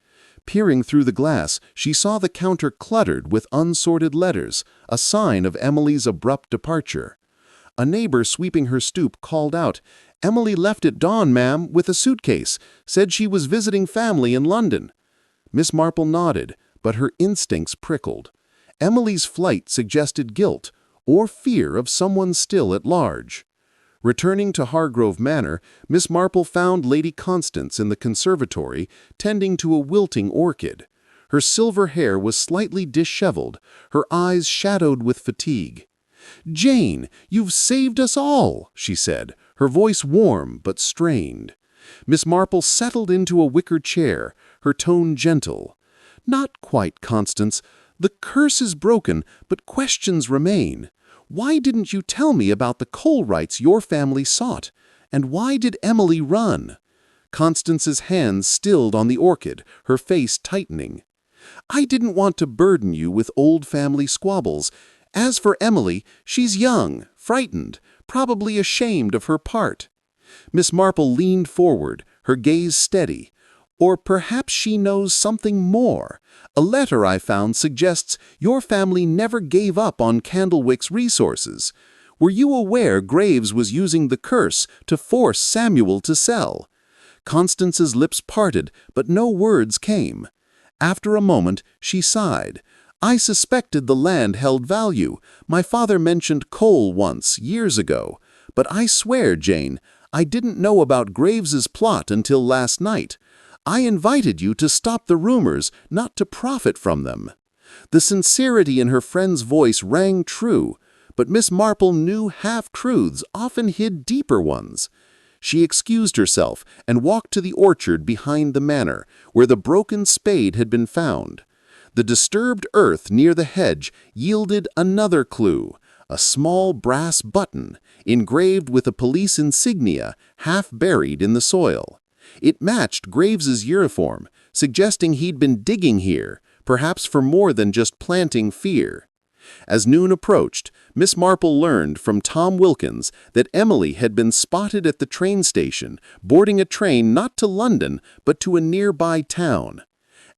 Peering through the glass, she saw the counter cluttered with unsorted letters, a sign of Emily's abrupt departure. A neighbor sweeping her stoop called out, "Emily left at dawn, ma'am, with a suitcase. Said she was visiting family in London." Miss Marple nodded, but her instincts prickled. Emily's flight suggested guilt, or fear of someone still at large. Returning to Hargrove Manor, Miss Marple found Lady Constance in the conservatory, tending to a wilting orchid. Her silver hair was slightly disheveled, her eyes shadowed with fatigue. "Jane, you've saved us all," she said, her voice warm but strained. Miss Marple settled into a wicker chair, her tone gentle. "Not quite, Constance. The curse is broken, but questions remain. Why didn't you tell me about the coal rights your family sought? And why did Emily run?" Constance's hands stilled on the orchid, her face tightening. "I didn't want to burden you with old family squabbles. As for Emily, she's young, frightened, probably ashamed of her part." Miss Marple leaned forward, her gaze steady. "Or perhaps she knows something more. A letter I found suggests your family never gave up on Candlewick's resources. Were you aware Graves was using the curse to force Samuel to sell?" Constance's lips parted, but no words came. After a moment, she sighed. "I suspected the land held value. My father mentioned coal once, years ago. But I swear, Jane, I didn't know about Graves's plot until last night. I invited you to stop the rumors, not to profit from them." The sincerity in her friend's voice rang true, but Miss Marple knew half-truths often hid deeper ones. She excused herself and walked to the orchard behind the manor, where the broken spade had been found. The disturbed earth near the hedge yielded another clue, a small brass button, engraved with a police insignia, half buried in the soil. It matched Graves's uniform, suggesting he'd been digging here, perhaps for more than just planting fear.
As noon approached, Miss Marple learned from Tom Wilkins that Emily had been spotted at the train station, boarding a train not to London, but to a nearby town.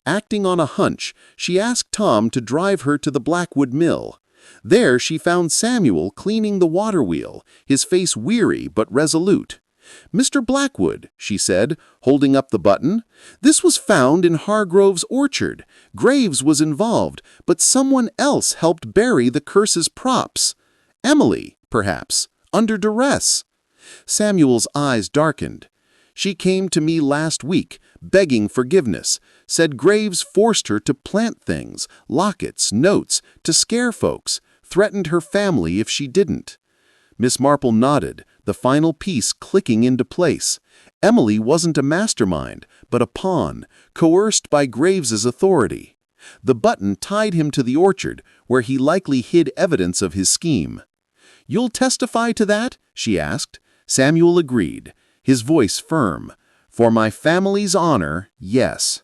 Acting on a hunch, she asked Tom to drive her to the Blackwood Mill. There she found Samuel cleaning the water wheel, his face weary but resolute. "Mr. Blackwood," she said, holding up the button, "this was found in Hargrove's orchard. Graves was involved, but someone else helped bury the curse's props. Emily, perhaps, under duress." Samuel's eyes darkened. "She came to me last week, begging forgiveness, said Graves forced her to plant things, lockets, notes, to scare folks, threatened her family if she didn't." Miss Marple nodded, the final piece clicking into place. Emily wasn't a mastermind, but a pawn, coerced by Graves's authority. The button tied him to the orchard, where he likely hid evidence of his scheme. "You'll testify to that?" she asked. Samuel agreed, his voice firm. "For my family's honor, yes."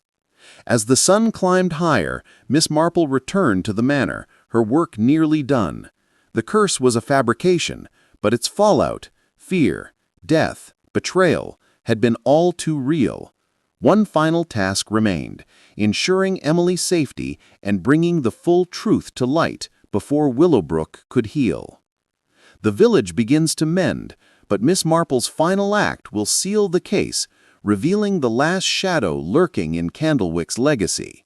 As the sun climbed higher, Miss Marple returned to the manor, her work nearly done. The curse was a fabrication, but its fallout, fear, death, betrayal, had been all too real. One final task remained, ensuring Emily's safety and bringing the full truth to light before Willowbrook could heal. The village begins to mend, but Miss Marple's final act will seal the case, revealing the last shadow lurking in Candlewick's legacy.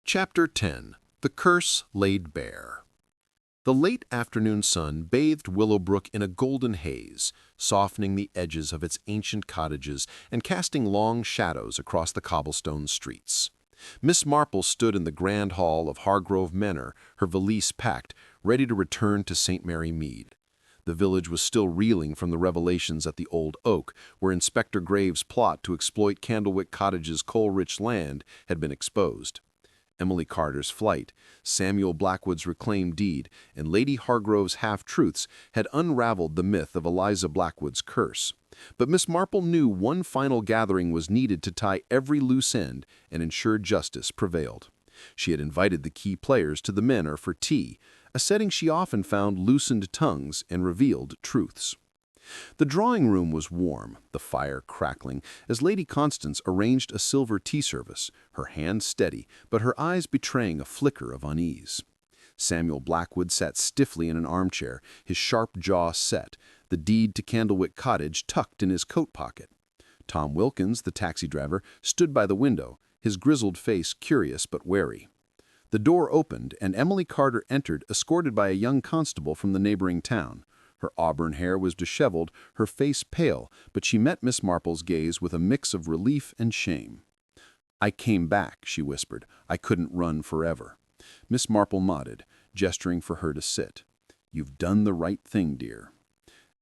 Chapter 10. The Curse Laid Bare. The late afternoon sun bathed Willowbrook in a golden haze, softening the edges of its ancient cottages and casting long shadows across the cobblestone streets. Miss Marple stood in the grand hall of Hargrove Manor, her valise packed, ready to return to St. Mary Mead. The village was still reeling from the revelations at the Old Oak, where Inspector Graves' plot to exploit Candlewick Cottage's coal-rich land had been exposed. Emily Carter's flight, Samuel Blackwood's reclaimed deed, and Lady Hargrove's half-truths had unraveled the myth of Eliza Blackwood's curse. But Miss Marple knew one final gathering was needed to tie every loose end and ensure justice prevailed. She had invited the key players to the manor for tea, a setting she often found loosened tongues and revealed truths. The drawing room was warm, the fire crackling, as Lady Constance arranged a silver tea service, her hand steady, but her eyes betraying a flicker of unease. Samuel Blackwood sat stiffly in an armchair, his sharp jaw set, the deed to Candlewick Cottage tucked in his coat pocket. Tom Wilkins, the taxi driver, stood by the window, his grizzled face curious but wary. The door opened, and Emily Carter entered, escorted by a young constable from the neighboring town. Her auburn hair was disheveled, her face pale, but she met Miss Marple's gaze with a mix of relief and shame. "I came back," she whispered. "I couldn't run forever." Miss Marple nodded, gesturing for her to sit. "You've done the right thing, dear."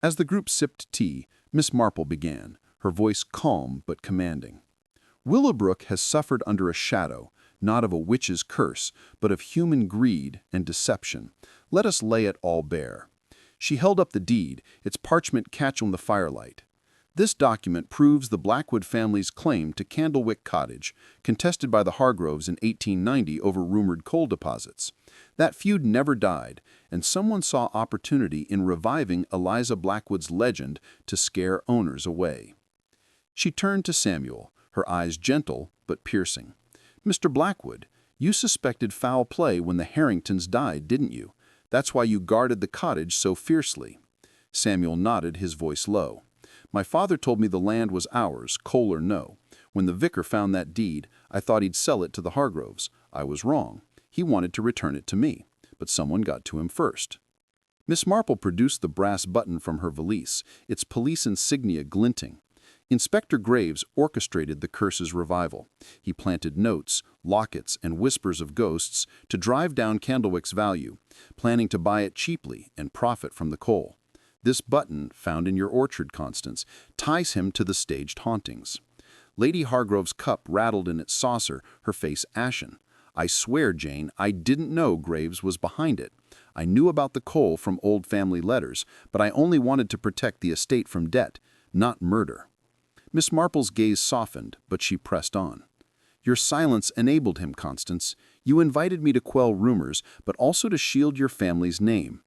As the group sipped tea, Miss Marple began, her voice calm but commanding. "Willowbrook has suffered under a shadow, not of a witch's curse, but of human greed and deception. Let us lay it all bare." She held up the deed, its parchment catching the firelight. "This document proves the Blackwood family's claim to Candlewick Cottage, contested by the Hargroves in 1890 over rumored coal deposits. That feud never died, and someone saw opportunity in reviving Eliza Blackwood's legend to scare owners away." She turned to Samuel, her eyes gentle but piercing. "Mr. Blackwood, you suspected foul play when the Harringtons died, didn't you? That's why you guarded the cottage so fiercely." Samuel nodded, his voice low. "My father told me the land was ours, coal or no. When the vicar found that deed, I thought he'd sell it to the Hargroves. I was wrong. He wanted to return it to me, but someone got to him first." Miss Marple produced the brass button from her valise, its police insignia glinting. Inspector Graves orchestrated the curse's revival. He planted notes, lockets, and whispers of ghosts to drive down Candlewick's value, planning to buy it cheaply and profit from the coal. This button, found in your orchard, Constance, ties him to the staged hauntings. Lady Hargrove's cup rattled in its saucer, her face ashen. "I swear, Jane, I didn't know Graves was behind it. I knew about the coal from old family letters, but I only wanted to protect the estate from debt, not murder." Miss Marple's gaze softened, but she pressed on. "Your silence enabled him, Constance.
You invited me to quell rumors, but also to shield your family's name.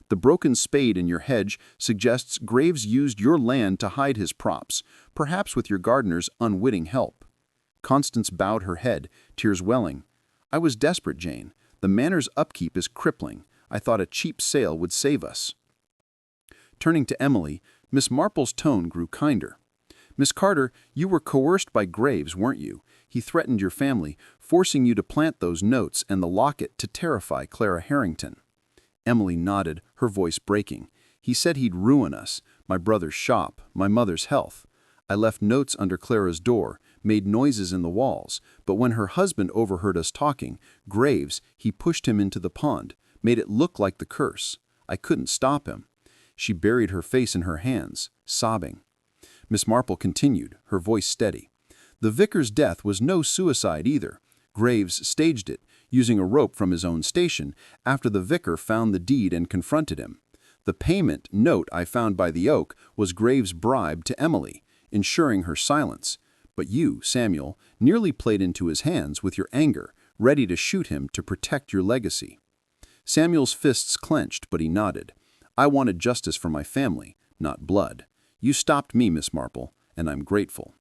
The broken spade in your hedge suggests Graves used your land to hide his props, perhaps with your gardener's unwitting help." Constance bowed her head, tears welling. "I was desperate, Jane. The manor's upkeep is crippling. I thought a cheap sale would save us." Turning to Emily, Miss Marple's tone grew kinder. "Miss Carter, you were coerced by Graves, weren't you? He threatened your family, forcing you to plant those notes and the locket to terrify Clara Harrington." Emily nodded, her voice breaking. "He said he'd ruin us, my brother's shop, my mother's health. I left notes under Clara's door, made noises in the walls, but when her husband overheard us talking, Graves, he pushed him into the pond, made it look like the curse. I couldn't stop him." She buried her face in her hands, sobbing. Miss Marple continued, her voice steady. "The vicar's death was no suicide either. Graves staged it, using a rope from his own station, after the vicar found the deed and confronted him. The payment note I found by the oak was Graves' bribe to Emily, ensuring her silence. But you, Samuel, nearly played into his hands with your anger, ready to shoot him to protect your legacy." Samuel's fists clenched, but he nodded. "I wanted justice for my family, not blood. You stopped me, Miss Marple, and I'm grateful."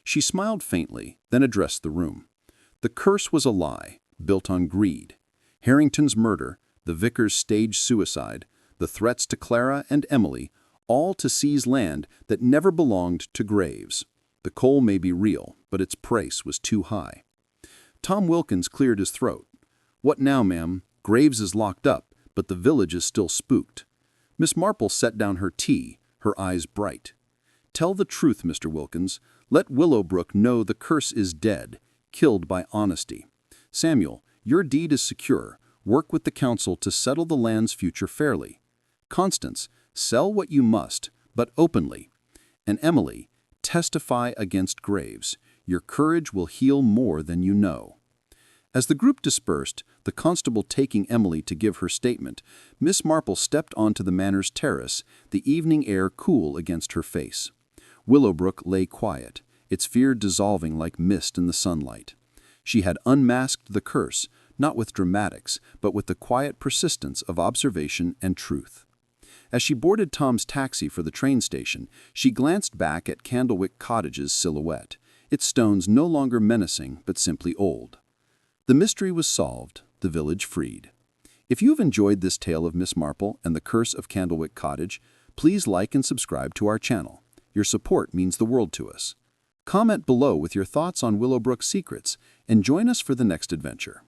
She smiled faintly, then addressed the room. "The curse was a lie, built on greed. Harrington's murder, the vicar's staged suicide, the threats to Clara and Emily, all to seize land that never belonged to Graves. The coal may be real, but its price was too high." Tom Wilkins cleared his throat. "What now, ma'am? Graves is locked up, but the village is still spooked." Miss Marple set down her tea, her eyes bright. "Tell the truth, Mr. Wilkins. Let Willowbrook know the curse is dead, killed by honesty. Samuel, your deed is secure. Work with the council to settle the land's future fairly. Constance, sell what you must, but openly. And Emily, testify against Graves. Your courage will heal more than you know." As the group dispersed, the constable taking Emily to give her statement, Miss Marple stepped onto the manor's terrace, the evening air cool against her face. Willowbrook lay quiet, its fear dissolving like mist in the sunlight. She had unmasked the curse, not with dramatics, but with the quiet persistence of observation and truth. As she boarded Tom's taxi for the train station, she glanced back at Candlewick Cottage's silhouette, its stones no longer menacing but simply old. The mystery was solved, the village freed. If you've enjoyed this tale of Miss Marple and the curse of Candlewick Cottage, please like and subscribe to our channel. Your support means the world to us. Comment below with your thoughts on Willowbrook's secrets and join us for the next adventure.